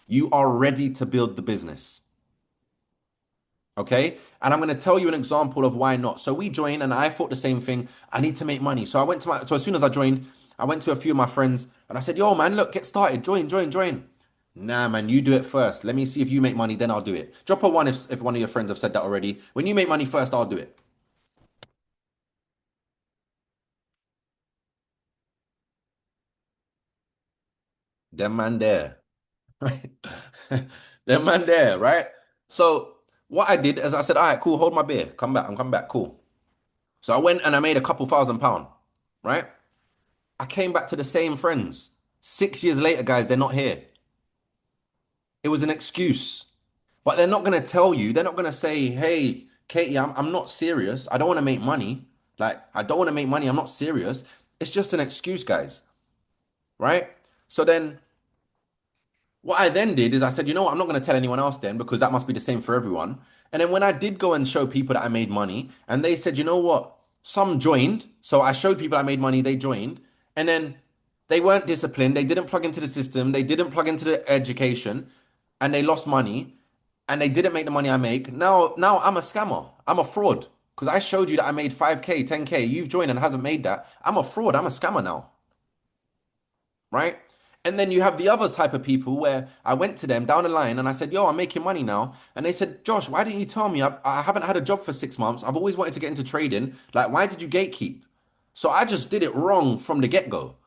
You are ready to build the business. Okay. And I'm going to tell you an example of why not. So we joined and I thought the same thing. I need to make money. So I went to so as soon as I joined, I went to a few of my friends and I said, yo, man, look, get started. Join. Nah, man, you do it first. Let me see if you make money, then I'll do it. Drop a one if one of your friends have said that already. When you make money first, I'll do it. Them man there, right? Them man there, right? So what I did is I said, all right, cool, hold my beer. Come back. I'm coming back. Cool. So I went and I made a couple £1,000, right? I came back to the same friends. 6 years later, guys, they're not here. It was an excuse. But they're not going to tell you, they're not going to say, hey, Katie, I'm not serious. I don't want to make money. Like, I don't want to make money. I'm not serious. It's just an excuse, guys, right? So then what I then did is I said, you know what? I'm not going to tell anyone else then because that must be the same for everyone. And then when I did go and show people that I made money, and they said, you know what? Some joined. So I showed people I made money, they joined. And then they weren't disciplined. They didn't plug into the system. They didn't plug into the education and they lost money and they didn't make the money I make. Now I'm a scammer. I'm a fraud because I showed you that I made 5K, 10K. You've joined and hasn't made that. I'm a fraud. I'm a scammer now, right? And then you have the other type of people where I went to them down the line and I said, yo, I'm making money now. And they said, Josh, why didn't you tell me? I haven't had a job for 6 months. I've always wanted to get into trading. Like, why did you gatekeep? So I just did it wrong from the get-go.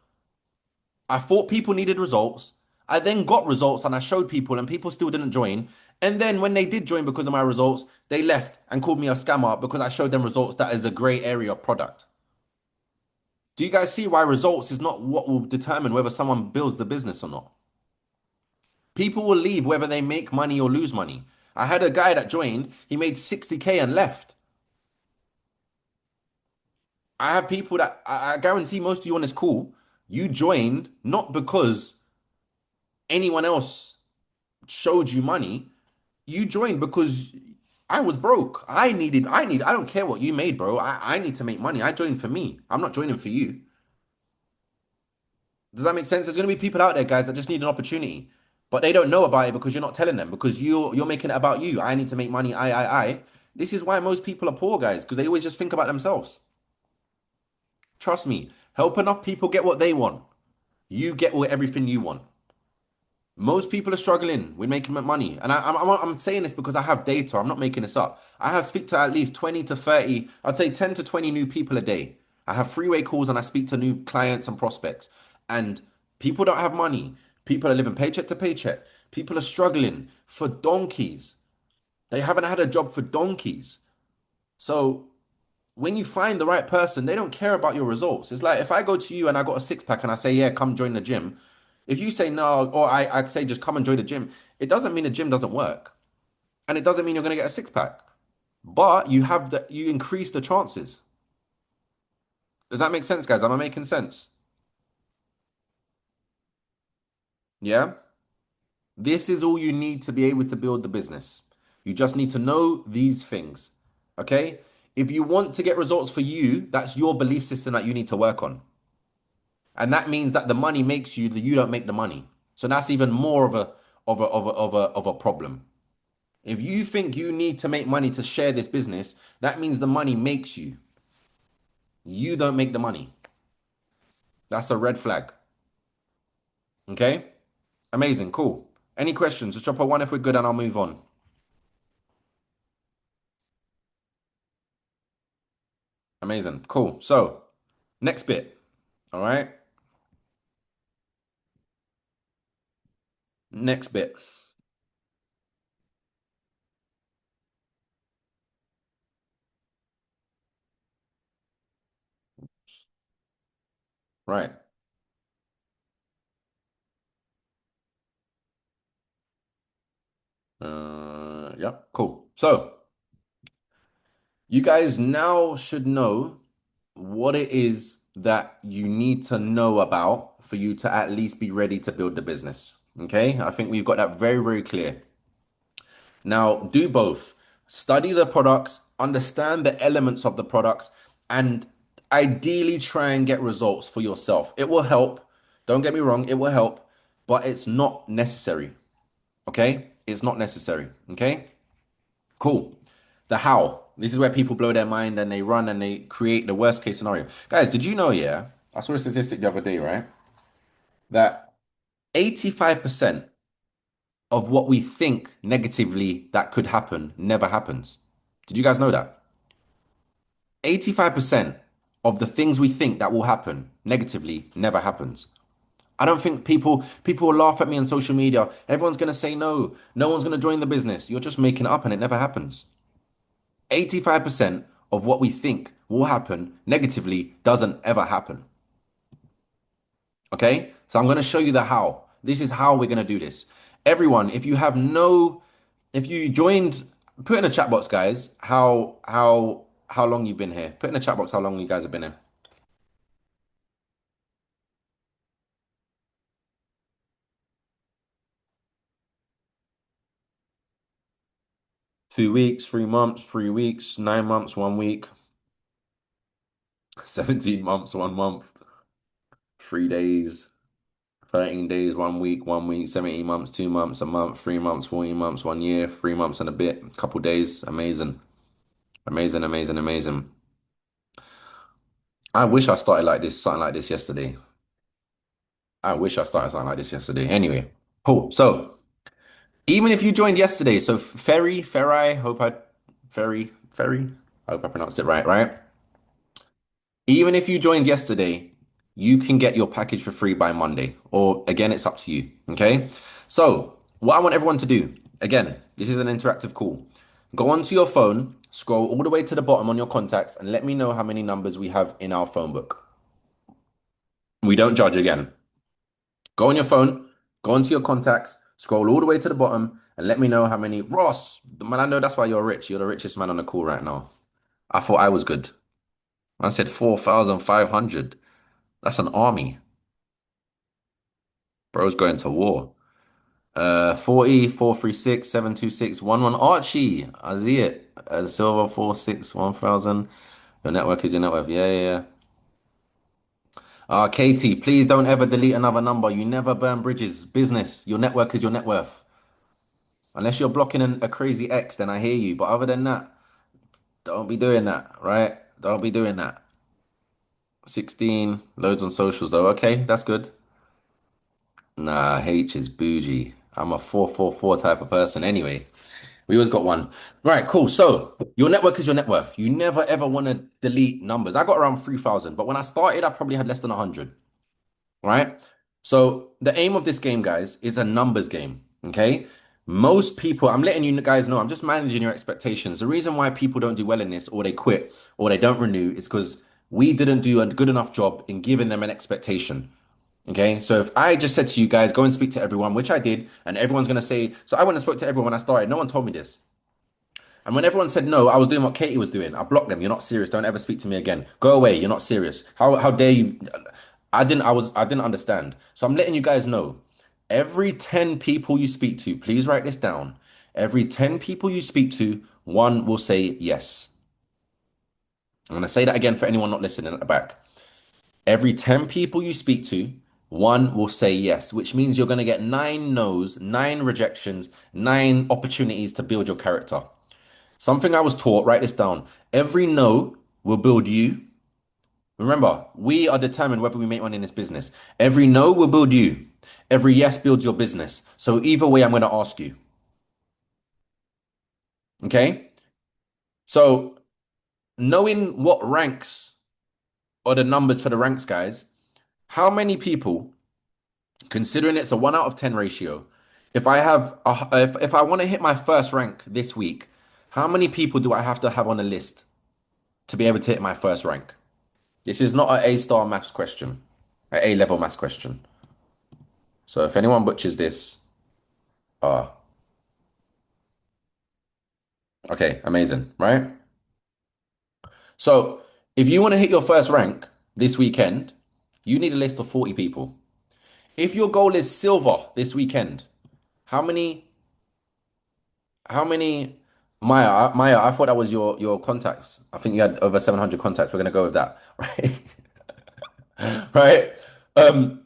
I thought people needed results. I then got results and I showed people and people still didn't join. And then when they did join because of my results, they left and called me a scammer because I showed them results that is a gray area product. Do you guys see why results is not what will determine whether someone builds the business or not? People will leave whether they make money or lose money. I had a guy that joined, he made 60K and left. I have people that I guarantee most of you on this call, you joined not because anyone else showed you money. You joined because I was broke. I don't care what you made, bro. I need to make money. I joined for me. I'm not joining for you. Does that make sense? There's going to be people out there, guys, that just need an opportunity, but they don't know about it because you're not telling them because you're making it about you. I need to make money. I. This is why most people are poor, guys, because they always just think about themselves. Trust me, help enough people get what they want. You get everything you want. Most people are struggling with making money. And I'm saying this because I have data. I'm not making this up. I have speak to at least 20 to 30, I'd say 10 to 20 new people a day. I have freeway calls and I speak to new clients and prospects. And people don't have money. People are living paycheck to paycheck. People are struggling for donkeys. They haven't had a job for donkeys. So when you find the right person, they don't care about your results. It's like if I go to you and I got a six pack and I say, yeah, come join the gym. If you say no, or I say just come and join the gym, it doesn't mean the gym doesn't work. And it doesn't mean you're gonna get a six pack. But you increase the chances. Does that make sense, guys? Am I making sense? Yeah? This is all you need to be able to build the business. You just need to know these things. Okay? If you want to get results for you, that's your belief system that you need to work on. And that means that the money makes you, you don't make the money. So that's even more of a problem. If you think you need to make money to share this business, that means the money makes you. You don't make the money. That's a red flag. Okay? Amazing. Cool. Any questions? Just drop a one if we're good and I'll move on. Amazing. Cool. So, next bit. All right? Next bit. Right. Yep. Cool. So, you guys now should know what it is that you need to know about for you to at least be ready to build the business. Okay, I think we've got that very, very clear. Now, do both. Study the products, understand the elements of the products, and ideally try and get results for yourself. It will help. Don't get me wrong, it will help, but it's not necessary. Okay? It's not necessary. Okay? Cool. The how. This is where people blow their mind and they run and they create the worst case scenario. Guys, did you know, yeah? I saw a statistic the other day, right? That 85% of what we think negatively that could happen never happens. Did you guys know that? 85% of the things we think that will happen negatively never happens. I don't think people will laugh at me on social media. Everyone's gonna say no. No one's gonna join the business. You're just making it up and it never happens. 85% of what we think will happen negatively doesn't ever happen. Okay? So I'm gonna show you the how. This is how we're gonna do this. Everyone, if you joined, put in a chat box, guys, how long you've been here. Put in a chat box how long you guys have been here. 2 weeks, 3 months, 3 weeks, 9 months, 1 week, 17 months, 1 month, 3 days, 13 days, 1 week, 1 week, 17 months, 2 months, a month, 3 months, 14 months, 1 year, 3 months and a bit, couple days. Amazing. Amazing, amazing, amazing. I wish I started like this, something like this yesterday. I wish I started something like this yesterday. Anyway, cool. So even if you joined yesterday, so Ferry, I hope I pronounced it right, right? Even if you joined yesterday, you can get your package for free by Monday. Or again, it's up to you. Okay. So, what I want everyone to do, again, this is an interactive call. Go onto your phone, scroll all the way to the bottom on your contacts, and let me know how many numbers we have in our phone book. We don't judge again. Go on your phone, go onto your contacts, scroll all the way to the bottom, and let me know how many. Ross, man, I know that's why you're rich. You're the richest man on the call right now. I thought I was good. I said 4,500. That's an army. Bro's going to war. 40, 436, 726, 11. Archie, I see it. Silver 46, 1,000. Your network is your network. Yeah, yeah, yeah. Katie, please don't ever delete another number. You never burn bridges. Business. Your network is your net worth. Unless you're blocking a crazy ex, then I hear you. But other than that, don't be doing that, right? Don't be doing that. 16, loads on socials though. Okay, that's good. Nah, H is bougie. I'm a 444 type of person anyway. We always got one. Right, cool. So your network is your net worth. You never ever want to delete numbers. I got around 3,000, but when I started, I probably had less than 100. Right? So the aim of this game, guys, is a numbers game. Okay. Most people, I'm letting you guys know, I'm just managing your expectations. The reason why people don't do well in this or they quit or they don't renew is because we didn't do a good enough job in giving them an expectation. Okay, so if I just said to you guys, go and speak to everyone, which I did, and everyone's gonna say, so I went and spoke to everyone when I started. No one told me this. And when everyone said no, I was doing what Katie was doing. I blocked them. You're not serious. Don't ever speak to me again. Go away. You're not serious. How dare you? I didn't understand. So I'm letting you guys know. Every 10 people you speak to, please write this down. Every 10 people you speak to, one will say yes. I'm gonna say that again for anyone not listening at the back. Every 10 people you speak to, one will say yes, which means you're going to get nine no's, nine rejections, nine opportunities to build your character. Something I was taught, write this down. Every no will build you. Remember, we are determined whether we make money in this business. Every no will build you. Every yes builds your business. So either way, I'm going to ask you. Okay? So knowing what ranks are the numbers for the ranks, guys, how many people, considering it's a 1 out of 10 ratio, if I want to hit my first rank this week, how many people do I have to have on a list to be able to hit my first rank? This is not an A-star maths question, an A-level maths question. So if anyone butchers this, uh, okay, amazing, right? So if you want to hit your first rank this weekend, you need a list of 40 people. If your goal is silver this weekend, how many, how many, Maya, I thought that was your contacts. I think you had over 700 contacts. We're gonna go with that, right? Right? Um,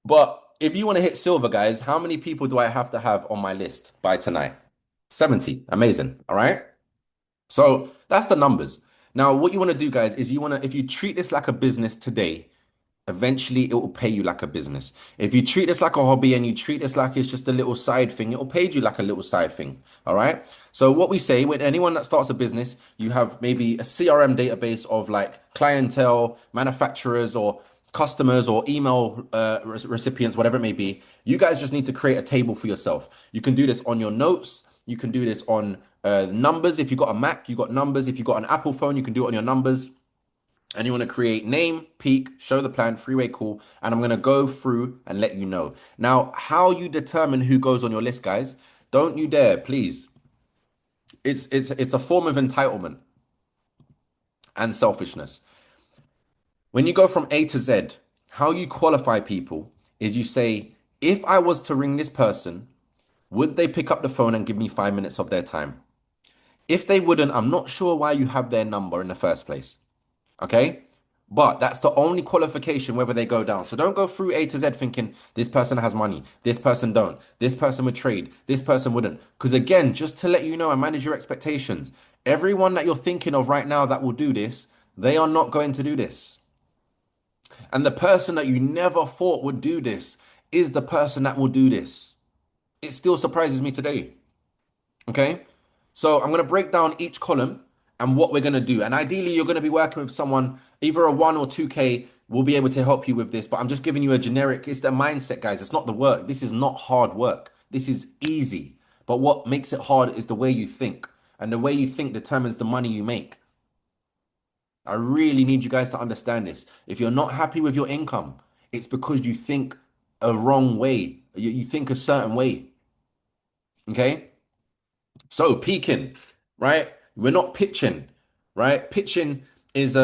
but if you want to hit silver, guys, how many people do I have to have on my list by tonight? 70. Amazing. All right. So that's the numbers. Now, what you want to do, guys, is if you treat this like a business today, eventually it will pay you like a business. If you treat this like a hobby and you treat this like it's just a little side thing, it will pay you like a little side thing. All right. So what we say when anyone that starts a business, you have maybe a CRM database of like clientele, manufacturers, or customers or email recipients, whatever it may be, you guys just need to create a table for yourself. You can do this on your notes. You can do this on numbers. If you got a Mac, you got numbers. If you got an Apple phone, you can do it on your numbers. And you want to create name, peak, show the plan, freeway call, and I'm going to go through and let you know. Now, how you determine who goes on your list, guys, don't you dare, please. It's a form of entitlement and selfishness. When you go from A to Z, how you qualify people is you say, if I was to ring this person, would they pick up the phone and give me 5 minutes of their time? If they wouldn't, I'm not sure why you have their number in the first place. Okay? But that's the only qualification whether they go down. So don't go through A to Z thinking this person has money, this person don't, this person would trade, this person wouldn't. Because again, just to let you know and manage your expectations, everyone that you're thinking of right now that will do this, they are not going to do this. And the person that you never thought would do this is the person that will do this. It still surprises me today. Okay. So I'm going to break down each column and what we're going to do. And ideally, you're going to be working with someone, either a 1 or 2K will be able to help you with this. But I'm just giving you a generic, it's the mindset, guys. It's not the work. This is not hard work. This is easy. But what makes it hard is the way you think. And the way you think determines the money you make. I really need you guys to understand this. If you're not happy with your income, it's because you think a wrong way. You think a certain way. Okay. So peaking, right? We're not pitching, right? Pitching is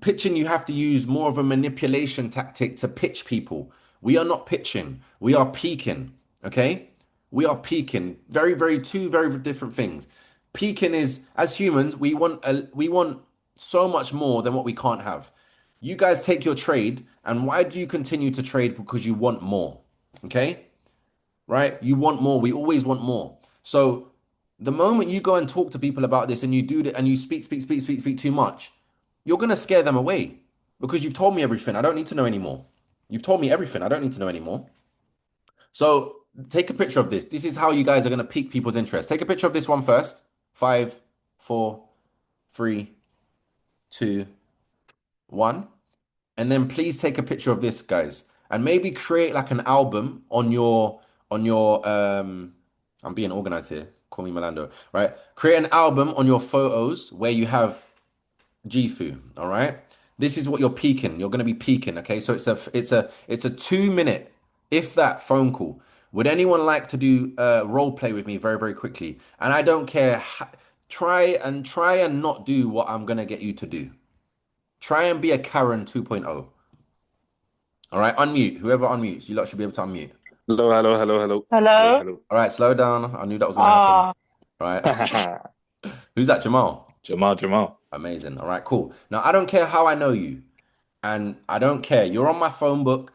pitching. You have to use more of a manipulation tactic to pitch people. We are not pitching. We are peaking. Okay, we are peaking. Two very different things. Peaking is, as humans, we want so much more than what we can't have. You guys take your trade, and why do you continue to trade? Because you want more. Okay, right? You want more. We always want more. So the moment you go and talk to people about this and you do that and you speak too much, you're gonna scare them away because you've told me everything. I don't need to know anymore. You've told me everything. I don't need to know anymore. So take a picture of this. This is how you guys are gonna pique people's interest. Take a picture of this one first. Five, four, three, two, one. And then please take a picture of this, guys, and maybe create like an album on your I'm being organized here. Call me Melando, right? Create an album on your photos where you have Gifu, all right? This is what you're peaking. You're going to be peaking, okay? So it's a 2 minute, if that, phone call. Would anyone like to do role play with me very quickly? And I don't care. Try and not do what I'm going to get you to do. Try and be a Karen 2.0. All right, unmute. Whoever unmutes, you lot should be able to unmute. Hello, hello, hello, hello, hello, Hello. hello. All right, slow down. I knew that was gonna happen. Ah, All right. Who's that, Jamal? Jamal, Jamal. Amazing. All right, cool. Now, I don't care how I know you, and I don't care. You're on my phone book.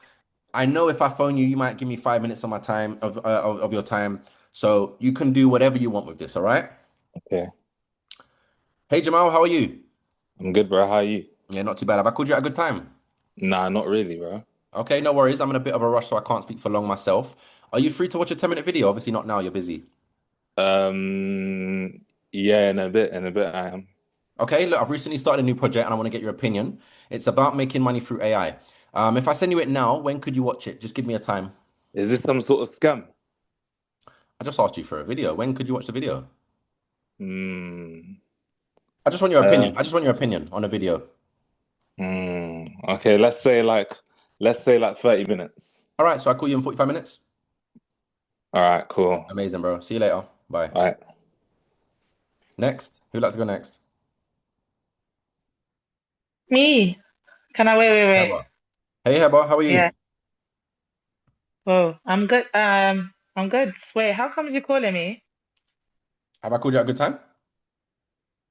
I know if I phone you, you might give me 5 minutes of my time of your time. So you can do whatever you want with this, all right? Okay, Hey, Jamal, how are you? I'm good, bro. How are you? Yeah, not too bad. Have I called you at a good time? Nah, not really, bro. Okay, no worries. I'm in a bit of a rush, so I can't speak for long myself. Are you free to watch a 10-minute video? Obviously not now, you're busy. Um, yeah, in a bit, I am. Okay, look, I've recently started a new project and I want to get your opinion. It's about making money through AI. If I send you it now, when could you watch it? Just give me a time. Is this some sort of scam? I just asked you for a video. When could you watch the video? Hmm. I just want your opinion. Uh, I just want your opinion on a video. Okay, let's say like 30 minutes. All right, so I call you in 45 minutes. All right, cool. Amazing, bro. See you later. Bye. All right. Next. Who'd like to go next? me. Can I wait? Heba. Hey, Heba, how are you? Yeah. Oh, I'm good. I'm good. Wait, how comes you calling me? Have I called you at a good time?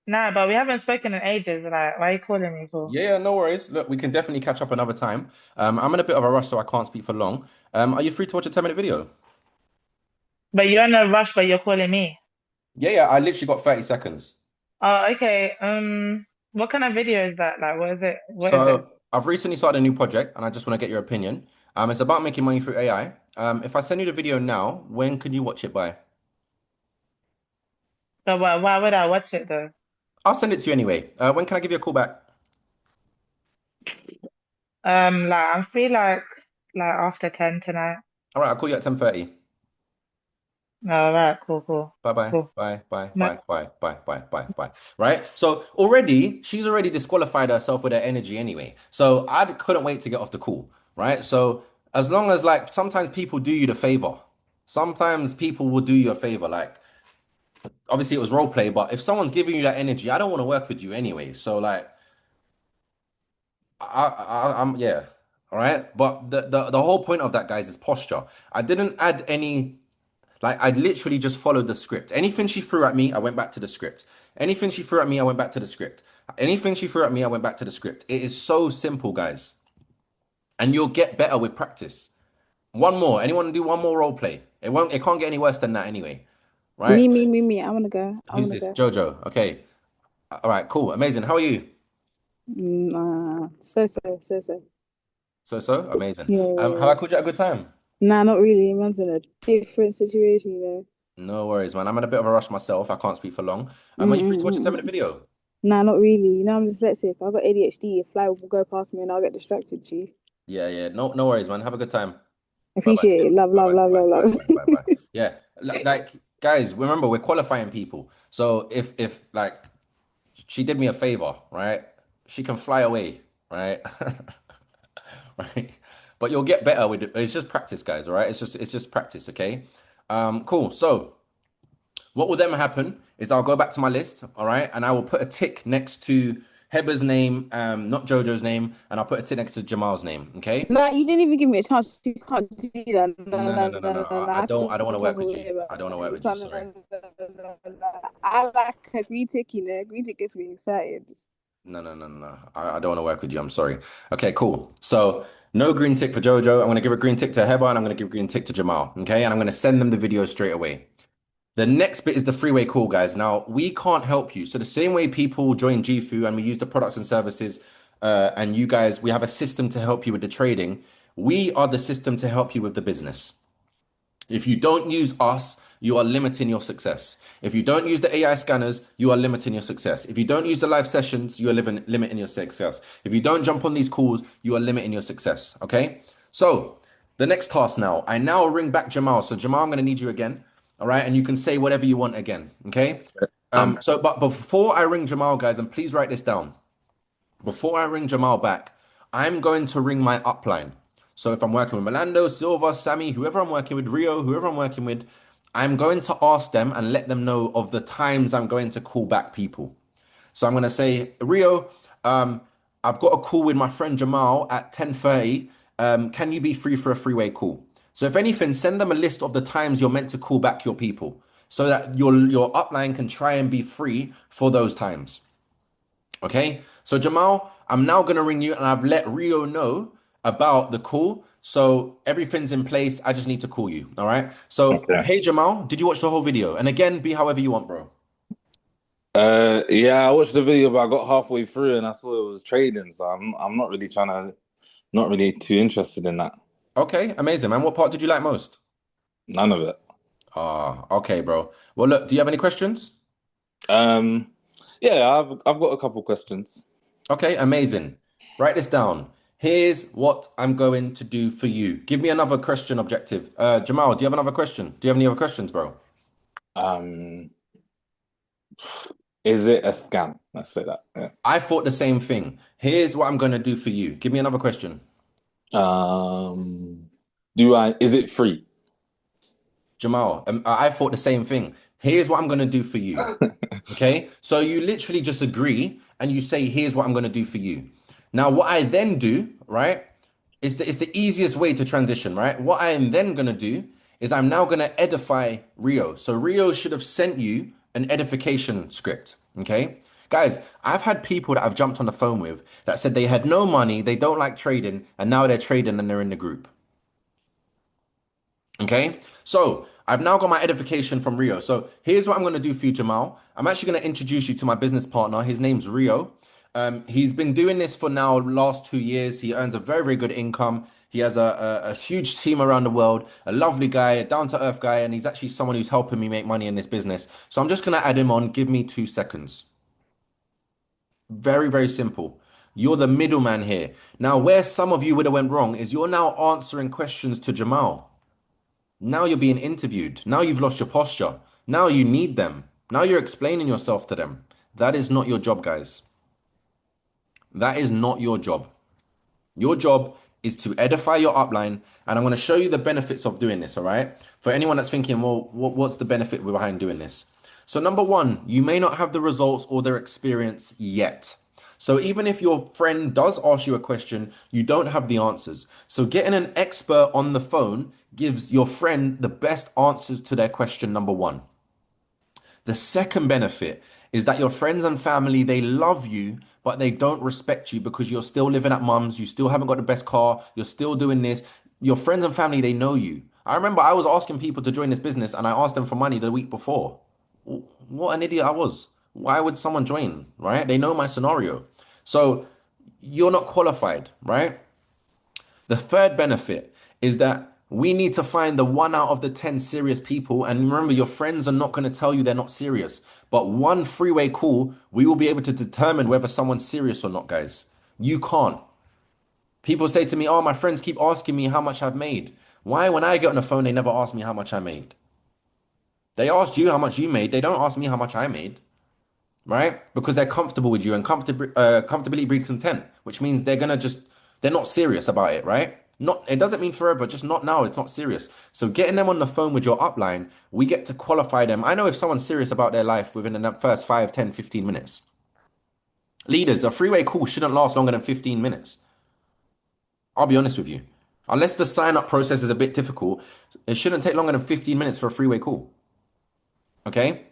Nah, but we haven't spoken in ages. Like, why are you calling me for? Yeah, no worries. Look, we can definitely catch up another time. I'm in a bit of a rush, so I can't speak for long. Are you free to watch a 10-minute video? But you're in a rush, but you're calling me. Yeah, I literally got 30 seconds. Oh, okay. What kind of video is that? Like, what is it? What is it? So I've recently started a new project and I just want to get your opinion. It's about making money through AI. If I send you the video now, when can you watch it by? But why would I watch it though? I'll send it to you anyway. When can I give you a call back? Like I'm free like after 10 tonight. All right, I'll call you at 10:30. All right, cool. Bye bye. Cool. Bye bye Ma- bye bye bye bye bye bye. Right? So already she's already disqualified herself with her energy anyway. So I couldn't wait to get off the call. Right? So as long as like sometimes people do you the favor. Sometimes people will do you a favor. Like obviously it was role play, but if someone's giving you that energy, I don't want to work with you anyway. So like I'm yeah. All right. But the whole point of that, guys, is posture. I didn't add any. Like I literally just followed the script. Anything she threw at me, I went back to the script. Anything she threw at me, I went back to the script. Anything she threw at me, I went back to the script. It is so simple, guys. And you'll get better with practice. One more. Anyone do one more role play? It can't get any worse than that anyway. Right? Me. I wanna go. I Who's wanna this? go. Jojo. Okay. All right, cool. Amazing. How are you? So. So, amazing. Have I Yeah. called you at a good time? Nah, not really. Man's in a different situation. No worries, man. I'm in a bit of a rush myself. I can't speak for long. Are you free to watch a Mm-mm-mm. 10-minute video? Nah, not really. I'm dyslexic. I've got ADHD. A fly will go past me and I'll get distracted. G. Yeah, yeah. No worries, man. Have a good time. Bye-bye. Appreciate it. Love, Bye-bye. love, love, Bye-bye. love, love. Bye-bye. Bye-bye. Yeah. Like, guys, remember we're qualifying people. So if like she did me a favor, right? She can fly away, right? Right? But you'll get better with it. It's just practice, guys, all right? It's just practice, okay? Cool. So what will then happen is I'll go back to my list, all right, and I will put a tick next to Heba's name, not Jojo's name, and I'll put a tick next to Jamal's name, okay? Nah, you didn't even give me a chance. You can't do that. No, No, no, no, no, no, no, no. no, no. I I don't feel I don't want some to work type of with way you. I about don't want to work it. You with you, can't. sorry. No. I like a green tick, you know. Green tick gets me excited. No. I don't want to work with you. I'm sorry. Okay, cool. So no green tick for Jojo. I'm gonna give a green tick to Heba and I'm gonna give a green tick to Jamal. Okay, and I'm gonna send them the video straight away. The next bit is the freeway call, guys. Now, we can't help you. So the same way people join GFU and we use the products and services, and you guys, we have a system to help you with the trading. We are the system to help you with the business. If you don't use us, you are limiting your success. If you don't use the AI scanners, you are limiting your success. If you don't use the live sessions, you are limiting your success. If you don't jump on these calls, you are limiting your success. Okay? So, the next task now, I now ring back Jamal. So, Jamal, I'm going to need you again. All right? And you can say whatever you want again. Okay? But before I ring Jamal, guys, and please write this down. Before I ring Jamal back, I'm going to ring my upline. So if I'm working with Melando, Silva, Sammy, whoever I'm working with, Rio, whoever I'm working with, I'm going to ask them and let them know of the times I'm going to call back people. So I'm going to say, Rio, I've got a call with my friend Jamal at 10:30. Can you be free for a freeway call? So if anything, send them a list of the times you're meant to call back your people so that your upline can try and be free for those times. Okay, so Jamal, I'm now gonna ring you and I've let Rio know about the call. So everything's in place. I just need to call you. All right. So, Okay. hey Jamal, did you watch the whole video? And again, be however you want, bro. Yeah, I watched the video, but I got halfway through and I saw it was trading, so I'm not really too interested in that. Okay, amazing, man. What part did you like most? None of it. Ah, okay, bro. Well, look, do you have any questions? Um, yeah, I've got a couple questions. Okay, amazing. Write this down. Here's what I'm going to do for you. Give me another question objective. Jamal, do you have another question? Do you have any other questions, bro? Um, is it a scam? Let's say that. Yeah. I thought the same thing. Here's what I'm going to do for you. Give me another question. Um, is it free? Jamal, I thought the same thing. Here's what I'm going to do for you. Okay. So you literally just agree and you say, here's what I'm going to do for you. Now, what I then do, right, is it's the easiest way to transition, right? What I am then going to do is I'm now going to edify Rio. So Rio should have sent you an edification script. Okay. Guys, I've had people that I've jumped on the phone with that said they had no money, they don't like trading, and now they're trading and they're in the group. Okay, so I've now got my edification from Rio. So here's what I'm going to do for you, Jamal. I'm actually going to introduce you to my business partner. His name's Rio. He's been doing this for now last 2 years. He earns a very, very good income. He has a huge team around the world, a lovely guy, a down-to-earth guy, and he's actually someone who's helping me make money in this business. So I'm just going to add him on. Give me 2 seconds. Very, very simple. You're the middleman here. Now, where some of you would have went wrong is you're now answering questions to Jamal. Now you're being interviewed. Now you've lost your posture. Now you need them. Now you're explaining yourself to them. That is not your job, guys. That is not your job. Your job is to edify your upline, and I'm going to show you the benefits of doing this, all right? For anyone that's thinking, well, what's the benefit behind doing this? So number one, you may not have the results or their experience yet. So even if your friend does ask you a question, you don't have the answers. So getting an expert on the phone gives your friend the best answers to their question, number one. The second benefit is that your friends and family, they love you, but they don't respect you because you're still living at mum's, you still haven't got the best car, you're still doing this. Your friends and family, they know you. I remember I was asking people to join this business and I asked them for money the week before. What an idiot I was. Why would someone join, right? They know my scenario. So you're not qualified, right? The third benefit is that we need to find the 1 out of the 10 serious people. And remember, your friends are not going to tell you they're not serious. But one freeway call, we will be able to determine whether someone's serious or not, guys. You can't. People say to me, oh, my friends keep asking me how much I've made. Why, when I get on the phone, they never ask me how much I made? They asked you how much you made. They don't ask me how much I made, right? Because they're comfortable with you, and comfortability breeds content, which means they're not serious about it, right? Not, it doesn't mean forever, just not now. It's not serious. So getting them on the phone with your upline, we get to qualify them. I know if someone's serious about their life within the first 5, 10, 15 minutes. Leaders, a freeway call shouldn't last longer than 15 minutes. I'll be honest with you. Unless the sign-up process is a bit difficult, it shouldn't take longer than 15 minutes for a freeway call. Okay?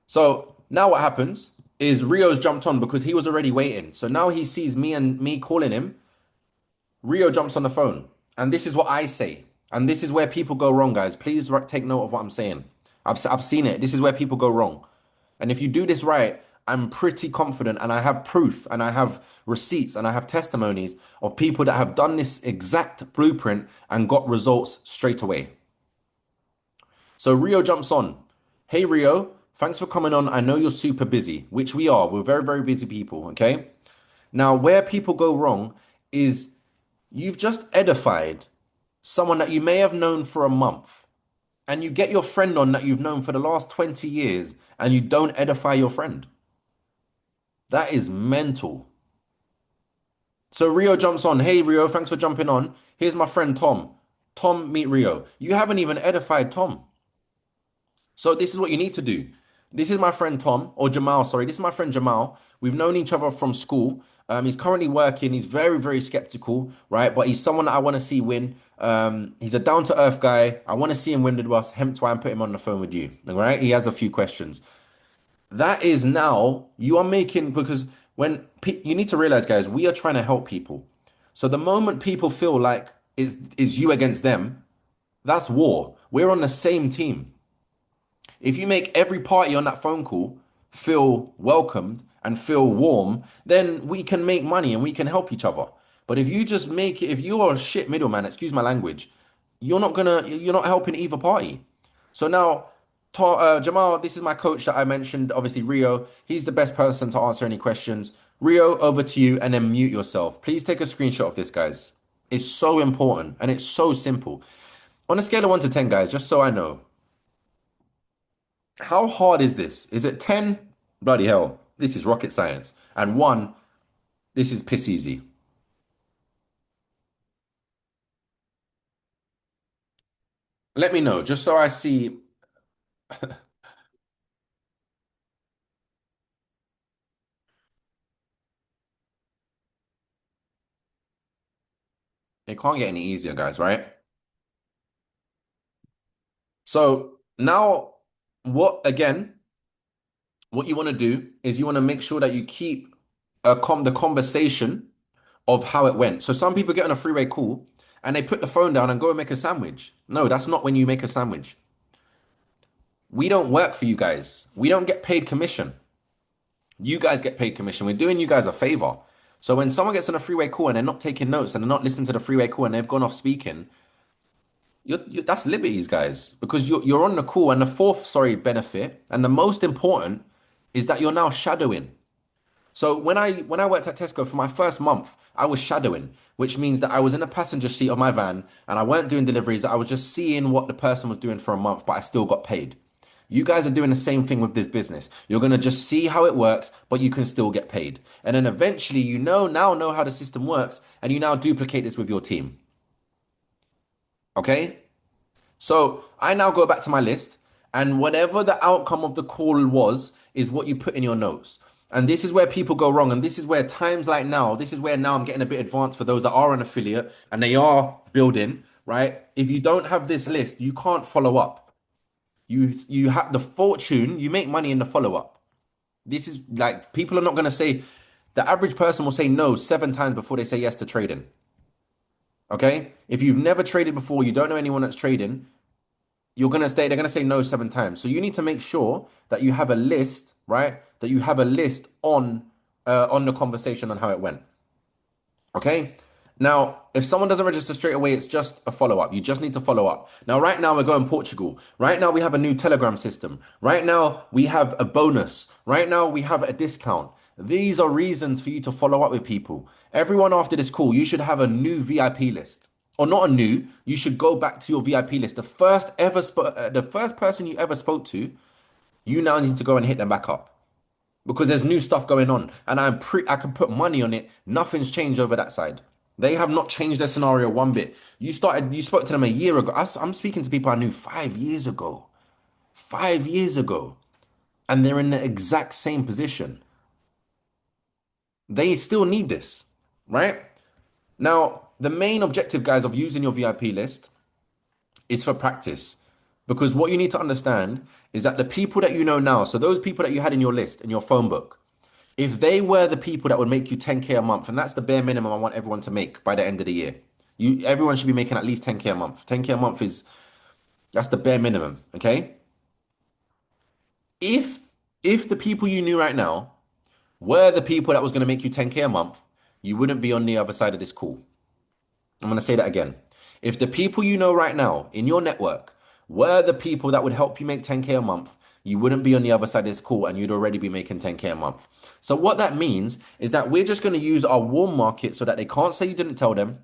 So now what happens is Rio's jumped on because he was already waiting. So now he sees me calling him. Rio jumps on the phone. And this is what I say. And this is where people go wrong, guys. Please take note of what I'm saying. I've seen it. This is where people go wrong. And if you do this right, I'm pretty confident, and I have proof, and I have receipts, and I have testimonies of people that have done this exact blueprint and got results straight away. So Rio jumps on. Hey, Rio, thanks for coming on. I know you're super busy, which we are. We're very, very busy people, okay? Now, where people go wrong is you've just edified someone that you may have known for a month, and you get your friend on that you've known for the last 20 years, and you don't edify your friend. That is mental. So Rio jumps on. Hey, Rio, thanks for jumping on. Here's my friend Tom. Tom, meet Rio. You haven't even edified Tom. So this is what you need to do. This is my friend Tom, or Jamal, sorry. This is my friend Jamal. We've known each other from school. He's currently working. He's very, very skeptical, right? But he's someone that I want to see win. He's a down-to-earth guy. I want to see him win with us. Hence why I'm putting him on the phone with you, all right? He has a few questions. That is now, you are making, because when you need to realize, guys, we are trying to help people. So the moment people feel like is you against them, that's war. We're on the same team. If you make every party on that phone call feel welcomed and feel warm, then we can make money and we can help each other. But if you just make it, if you're a shit middleman, excuse my language, you're not helping either party. So now, Jamal, this is my coach that I mentioned, obviously Rio. He's the best person to answer any questions. Rio, over to you, and then mute yourself. Please take a screenshot of this, guys. It's so important and it's so simple. On a scale of 1 to 10, guys, just so I know, how hard is this? Is it 10? Bloody hell, this is rocket science. And 1, this is piss easy. Let me know, just so I see. It can't get any easier, guys, right? So now, what you want to do is you want to make sure that you keep the conversation of how it went. So some people get on a freeway call and they put the phone down and go and make a sandwich. No, that's not when you make a sandwich. We don't work for you guys. We don't get paid commission. You guys get paid commission. We're doing you guys a favor. So when someone gets on a freeway call and they're not taking notes and they're not listening to the freeway call and they've gone off speaking, that's liberties, guys, because you're on the call. And the fourth, benefit, and the most important, is that you're now shadowing. So when I worked at Tesco for my first month, I was shadowing, which means that I was in the passenger seat of my van and I weren't doing deliveries. I was just seeing what the person was doing for a month, but I still got paid. You guys are doing the same thing with this business. You're going to just see how it works, but you can still get paid. And then eventually now know how the system works and you now duplicate this with your team. Okay? So I now go back to my list, and whatever the outcome of the call was, is what you put in your notes. And this is where people go wrong. And this is where times like now, this is where now I'm getting a bit advanced for those that are an affiliate and they are building, right? If you don't have this list, you can't follow up. You have the fortune, you make money in the follow up. This is like, people are not going to say, the average person will say no 7 times before they say yes to trading. Okay? If you've never traded before, you don't know anyone that's trading, they're going to say no 7 times. So you need to make sure that you have a list, right? That you have a list on the conversation on how it went. Okay? Now, if someone doesn't register straight away, it's just a follow-up. You just need to follow up. Now, right now, we're going Portugal. Right now, we have a new Telegram system. Right now, we have a bonus. Right now, we have a discount. These are reasons for you to follow up with people. Everyone after this call, you should have a new VIP list. Or not a new, you should go back to your VIP list. The first person you ever spoke to, you now need to go and hit them back up. Because there's new stuff going on. And I can put money on it. Nothing's changed over that side. They have not changed their scenario one bit. You spoke to them a year ago. I'm speaking to people I knew 5 years ago. 5 years ago. And they're in the exact same position. They still need this, right? Now, the main objective, guys, of using your VIP list is for practice. Because what you need to understand is that the people that you know now, so those people that you had in your list, in your phone book, if they were the people that would make you 10K a month, and that's the bare minimum I want everyone to make by the end of the year. Everyone should be making at least 10K a month. 10K a month that's the bare minimum, okay? If the people you knew right now were the people that was going to make you 10K a month, you wouldn't be on the other side of this call. I'm going to say that again. If the people you know right now in your network were the people that would help you make 10K a month, you wouldn't be on the other side of this call and you'd already be making 10K a month. So what that means is that we're just going to use our warm market so that they can't say you didn't tell them.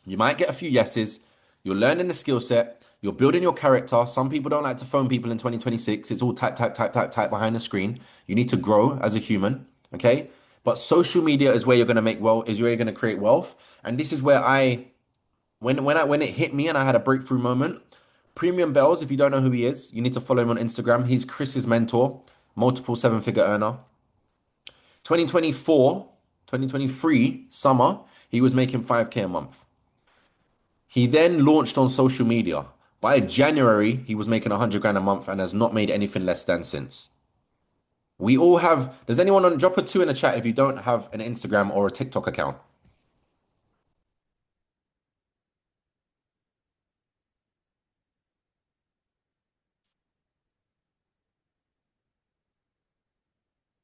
You might get a few yeses. You're learning the skill set. You're building your character. Some people don't like to phone people in 2026. It's all type behind the screen. You need to grow as a human, okay? But social media is where you're going to make wealth, is where you're going to create wealth. And this is where when it hit me and I had a breakthrough moment. Premium Bells, if you don't know who he is, you need to follow him on Instagram. He's Chris's mentor, multiple 7-figure earner. 2023 summer, he was making 5K a month. He then launched on social media. By January, he was making 100 grand a month and has not made anything less than since. We all have, does anyone drop a 2 in the chat if you don't have an Instagram or a TikTok account?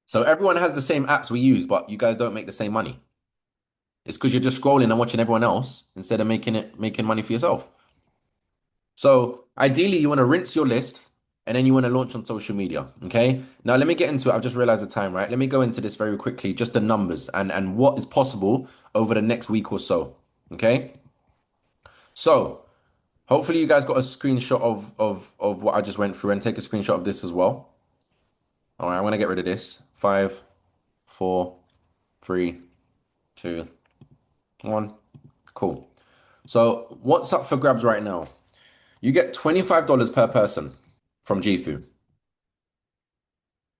So everyone has the same apps we use, but you guys don't make the same money. It's because you're just scrolling and watching everyone else instead of making money for yourself. So ideally, you want to rinse your list and then you want to launch on social media. Okay. Now let me get into it. I've just realized the time, right? Let me go into this very quickly, just the numbers and what is possible over the next week or so. Okay. So hopefully you guys got a screenshot of what I just went through, and take a screenshot of this as well. All right, I'm gonna get rid of this. 5, 4, 3, 2, 1. Cool. So what's up for grabs right now? You get $25 per person from GFU,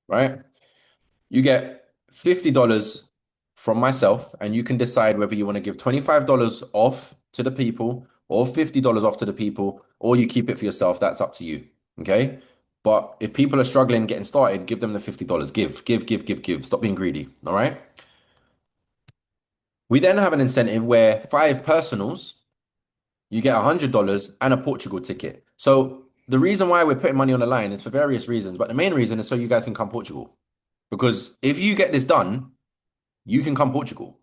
right? You get $50 from myself, and you can decide whether you want to give $25 off to the people or $50 off to the people, or you keep it for yourself. That's up to you, okay? But if people are struggling getting started, give them the $50. Give. Stop being greedy, all right? We then have an incentive where 5 personals, you get $100 and a Portugal ticket. So the reason why we're putting money on the line is for various reasons, but the main reason is so you guys can come Portugal. Because if you get this done, you can come Portugal.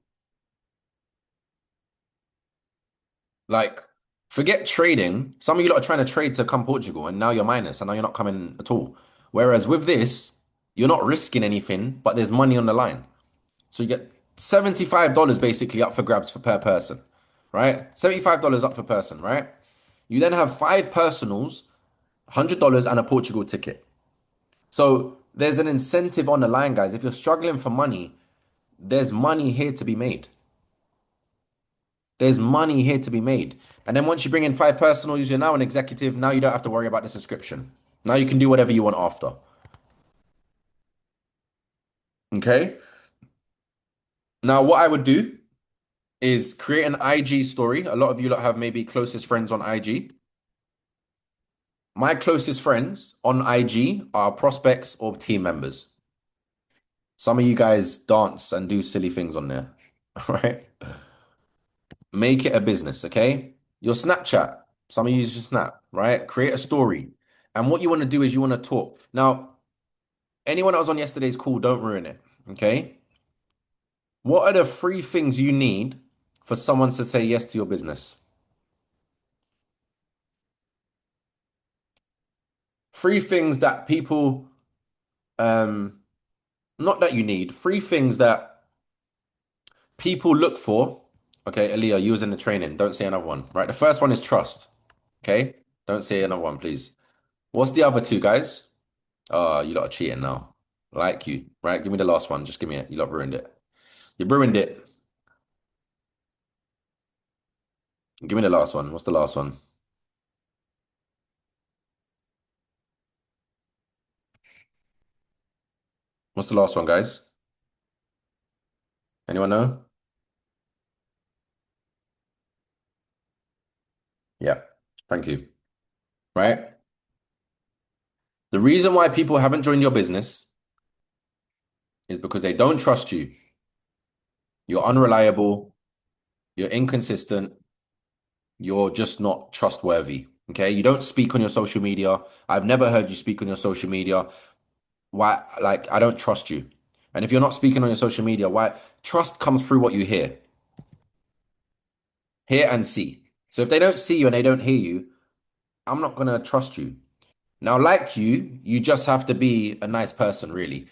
Like, forget trading. Some of you lot are trying to trade to come Portugal, and now you're minus, and now you're not coming at all. Whereas with this, you're not risking anything, but there's money on the line. So you get $75 basically up for grabs for per person, right? $75 up per person, right? You then have five personals, $100 and a Portugal ticket. So there's an incentive on the line, guys. If you're struggling for money, there's money here to be made. There's money here to be made. And then once you bring in five personals, you're now an executive. Now you don't have to worry about the subscription. Now you can do whatever you want after. Okay. Now, what I would do is create an IG story. A lot of you lot have maybe closest friends on IG. My closest friends on IG are prospects or team members. Some of you guys dance and do silly things on there, right? Make it a business, okay? Your Snapchat, some of you use your Snap, right? Create a story. And what you want to do is you want to talk. Now, anyone that was on yesterday's call, don't ruin it, okay? What are the three things you need for someone to say yes to your business? Three things that people, not that you need, three things that people look for. Okay, Aaliyah, you was in the training. Don't say another one, right? The first one is trust. Okay, don't say another one, please. What's the other two, guys? Oh, you lot are cheating now. Like you, right? Give me the last one. Just give me it. You lot ruined it. You ruined it. Give me the last one. What's the last one? What's the last one, guys? Anyone know? Yeah. Thank you. Right? The reason why people haven't joined your business is because they don't trust you. You're unreliable. You're inconsistent. You're just not trustworthy. Okay? You don't speak on your social media. I've never heard you speak on your social media. Why? Like, I don't trust you. And if you're not speaking on your social media, why? Trust comes through what you hear. Hear and see. So if they don't see you and they don't hear you, I'm not gonna trust you. Now, like you just have to be a nice person, really.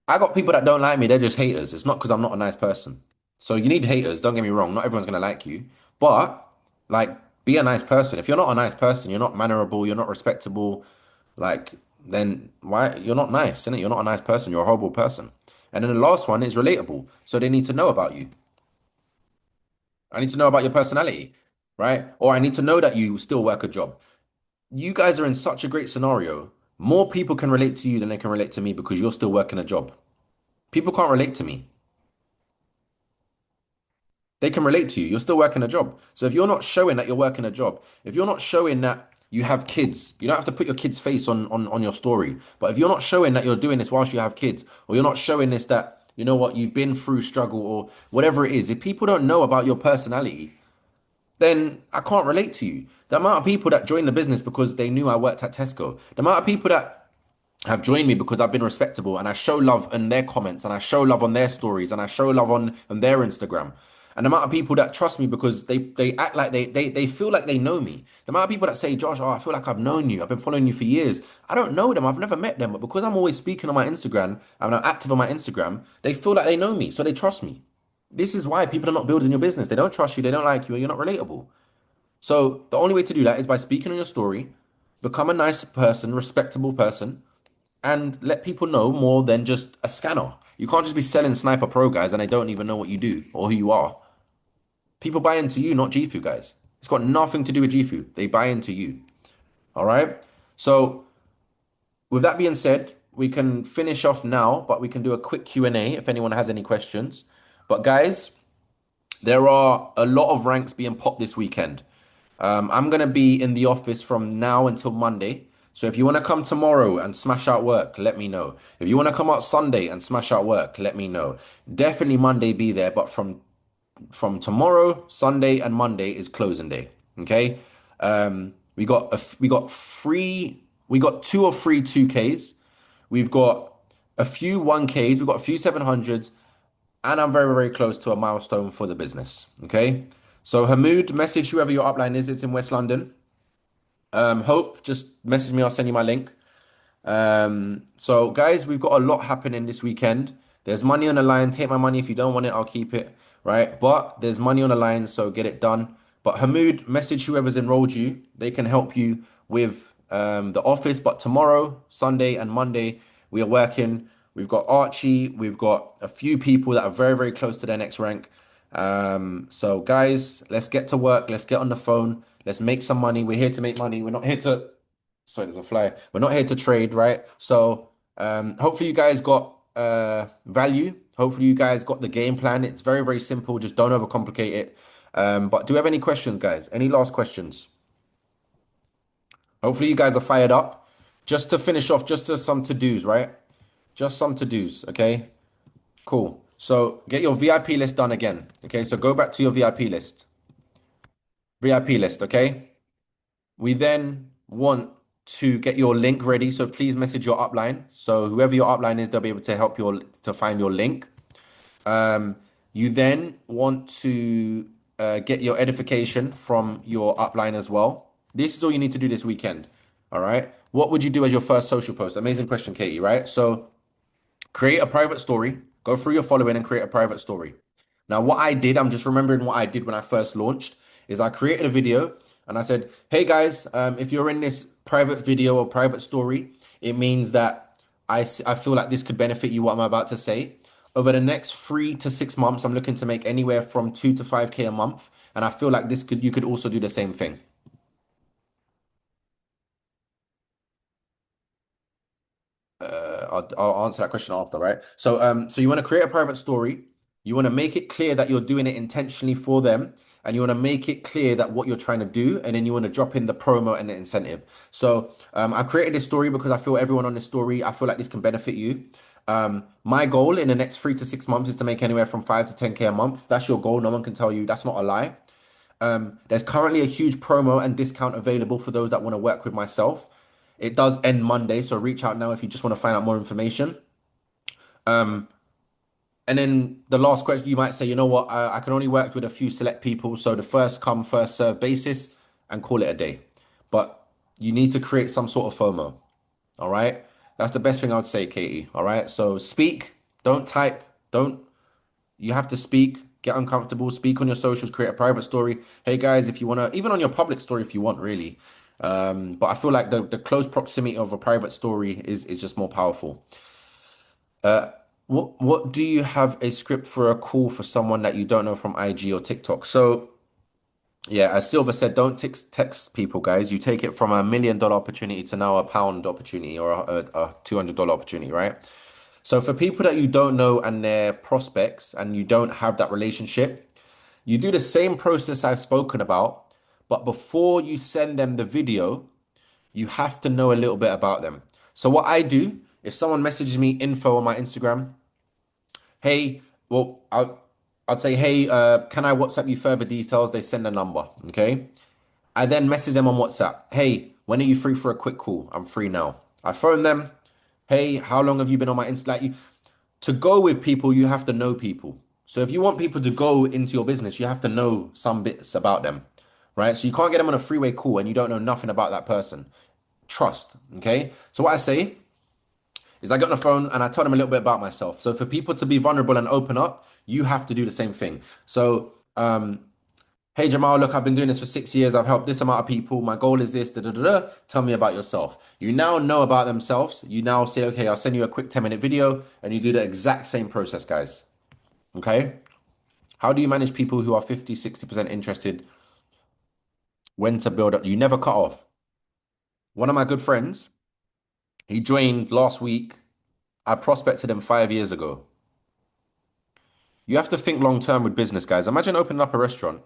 I got people that don't like me, they're just haters. It's not because I'm not a nice person. So you need haters, don't get me wrong. Not everyone's gonna like you, but like be a nice person. If you're not a nice person, you're not mannerable, you're not respectable, like then why you're not nice, innit? You're not a nice person, you're a horrible person. And then the last one is relatable. So they need to know about you. I need to know about your personality, right? Or I need to know that you still work a job. You guys are in such a great scenario. More people can relate to you than they can relate to me because you're still working a job. People can't relate to me. They can relate to you. You're still working a job. So if you're not showing that you're working a job, if you're not showing that you have kids, you don't have to put your kid's face on your story. But if you're not showing that you're doing this whilst you have kids, or you're not showing this that, you know what, you've been through struggle or whatever it is, if people don't know about your personality, then I can't relate to you. The amount of people that joined the business because they knew I worked at Tesco, the amount of people that have joined me because I've been respectable and I show love in their comments and I show love on their stories and I show love on their Instagram. And the amount of people that trust me because they act like they feel like they know me. The amount of people that say, Josh, oh, I feel like I've known you. I've been following you for years. I don't know them. I've never met them. But because I'm always speaking on my Instagram and I'm active on my Instagram, they feel like they know me. So they trust me. This is why people are not building your business. They don't trust you. They don't like you. And you're not relatable. So the only way to do that is by speaking on your story, become a nice person, respectable person, and let people know more than just a scanner. You can't just be selling Sniper Pro guys and they don't even know what you do or who you are. People buy into you, not Gifu guys. It's got nothing to do with Gifu. They buy into you. All right. So with that being said, we can finish off now, but we can do a quick Q&A if anyone has any questions. But guys, there are a lot of ranks being popped this weekend. I'm going to be in the office from now until Monday. So if you want to come tomorrow and smash out work, let me know. If you want to come out Sunday and smash out work, let me know. Definitely Monday be there, but from tomorrow, Sunday and Monday is closing day. Okay? We got two or three 2Ks. We've got a few 1Ks, we've got a few 700s, and I'm very, very close to a milestone for the business. Okay. So Hamoud, message whoever your upline is. It's in West London. Hope, just message me. I'll send you my link. So guys, we've got a lot happening this weekend. There's money on the line. Take my money. If you don't want it, I'll keep it, right? But there's money on the line, so get it done. But Hamoud, message whoever's enrolled you. They can help you with the office. But tomorrow, Sunday and Monday, we are working. We've got Archie. We've got a few people that are very, very close to their next rank. So guys, let's get to work. Let's get on the phone. Let's make some money. We're here to make money. We're not here to, sorry, there's a fly. We're not here to trade, right? So hopefully you guys got value. Hopefully you guys got the game plan. It's very, very simple. Just don't overcomplicate it. But do you have any questions, guys? Any last questions? Hopefully you guys are fired up. Just to finish off, just to some to-dos, right? Just some to-dos, okay? Cool. So get your VIP list done again. Okay, so go back to your VIP list. VIP list, okay? We then want to get your link ready. So please message your upline. So whoever your upline is, they'll be able to help you to find your link. You then want to get your edification from your upline as well. This is all you need to do this weekend. All right. What would you do as your first social post? Amazing question, Katie, right? So create a private story, go through your following and create a private story. Now, what I did, I'm just remembering what I did when I first launched, is I created a video and I said, hey guys, if you're in this private video or private story, it means that I feel like this could benefit you, what I'm about to say. Over the next 3 to 6 months, I'm looking to make anywhere from 2 to 5K a month. And I feel like you could also do the same thing. I'll answer that question after, right? So you want to create a private story. You want to make it clear that you're doing it intentionally for them, and you want to make it clear that what you're trying to do, and then you want to drop in the promo and the incentive. So I created this story because I feel everyone on this story, I feel like this can benefit you. My goal in the next 3 to 6 months is to make anywhere from 5 to 10K a month. That's your goal. No one can tell you that's not a lie. There's currently a huge promo and discount available for those that want to work with myself. It does end Monday, so reach out now if you just want to find out more information. And then the last question, you might say, you know what, I can only work with a few select people, so the first come, first serve basis and call it a day. But you need to create some sort of FOMO, all right? That's the best thing I would say, Katie, all right? So speak, don't type, you have to speak, get uncomfortable, speak on your socials, create a private story. Hey guys, if you want to, even on your public story if you want, really. But I feel like the close proximity of a private story is just more powerful. What do you have a script for a call for someone that you don't know from IG or TikTok? So yeah, as Silver said, don't text people, guys. You take it from $1 million opportunity to now a pound opportunity or a $200 opportunity, right? So for people that you don't know and they're prospects and you don't have that relationship, you do the same process I've spoken about, but before you send them the video, you have to know a little bit about them. So what I do, if someone messages me info on my Instagram, hey, well, I'd say, hey, can I WhatsApp you further details? They send a number, okay? I then message them on WhatsApp. Hey, when are you free for a quick call? I'm free now. I phone them. Hey, how long have you been on my Insta? Like to go with people, you have to know people. So if you want people to go into your business, you have to know some bits about them, right? So you can't get them on a freeway call and you don't know nothing about that person. Trust, okay? So what I say is I get on the phone and I tell them a little bit about myself. So for people to be vulnerable and open up, you have to do the same thing. So, hey Jamal, look, I've been doing this for 6 years. I've helped this amount of people. My goal is this, da, da, da, da. Tell me about yourself. You now know about themselves. You now say, okay, I'll send you a quick 10-minute video, and you do the exact same process, guys. Okay? How do you manage people who are 50, 60% interested? When to build up? You never cut off. One of my good friends, he joined last week. I prospected him 5 years ago. You have to think long term with business, guys. Imagine opening up a restaurant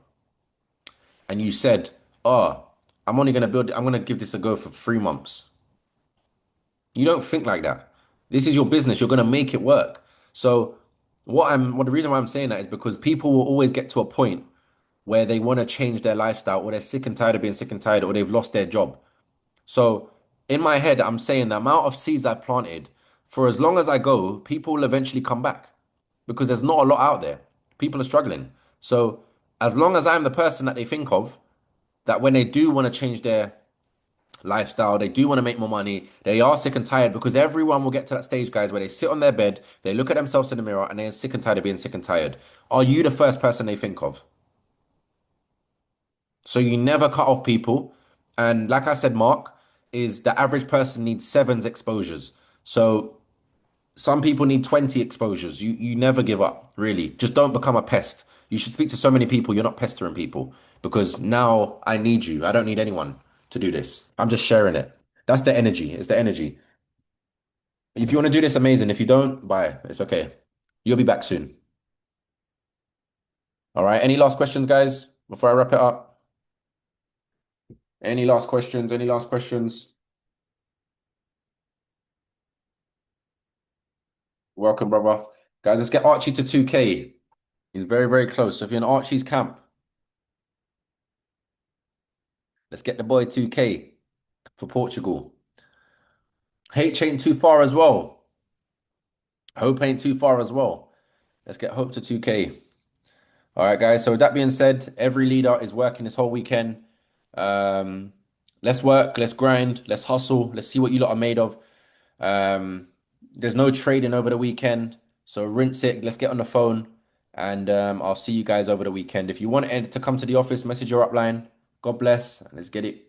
and you said, oh, I'm going to give this a go for 3 months. You don't think like that. This is your business. You're going to make it work. So the reason why I'm saying that is because people will always get to a point where they want to change their lifestyle, or they're sick and tired of being sick and tired, or they've lost their job. So in my head, I'm saying the amount of seeds I've planted, for as long as I go, people will eventually come back because there's not a lot out there. People are struggling. So as long as I'm the person that they think of, that when they do want to change their lifestyle. They do want to make more money. They are sick and tired because everyone will get to that stage, guys, where they sit on their bed, they look at themselves in the mirror, and they're sick and tired of being sick and tired. Are you the first person they think of? So you never cut off people. And like I said, Mark, is the average person needs sevens exposures. So some people need 20 exposures. You never give up, really. Just don't become a pest. You should speak to so many people, you're not pestering people because now I need you. I don't need anyone to do this. I'm just sharing it. That's the energy. It's the energy. If you want to do this, amazing. If you don't, bye. It's okay. You'll be back soon. All right. Any last questions, guys, before I wrap it up? Any last questions? Any last questions? Welcome, brother. Guys, let's get Archie to 2K. He's very, very close. So if you're in Archie's camp, let's get the boy 2K for Portugal. H ain't too far as well. Hope ain't too far as well. Let's get Hope to 2K. All right, guys. So with that being said, every leader is working this whole weekend. Let's work, let's grind, let's hustle, let's see what you lot are made of. There's no trading over the weekend, so rinse it. Let's get on the phone, and I'll see you guys over the weekend. If you want to come to the office, message your upline. God bless, and let's get it.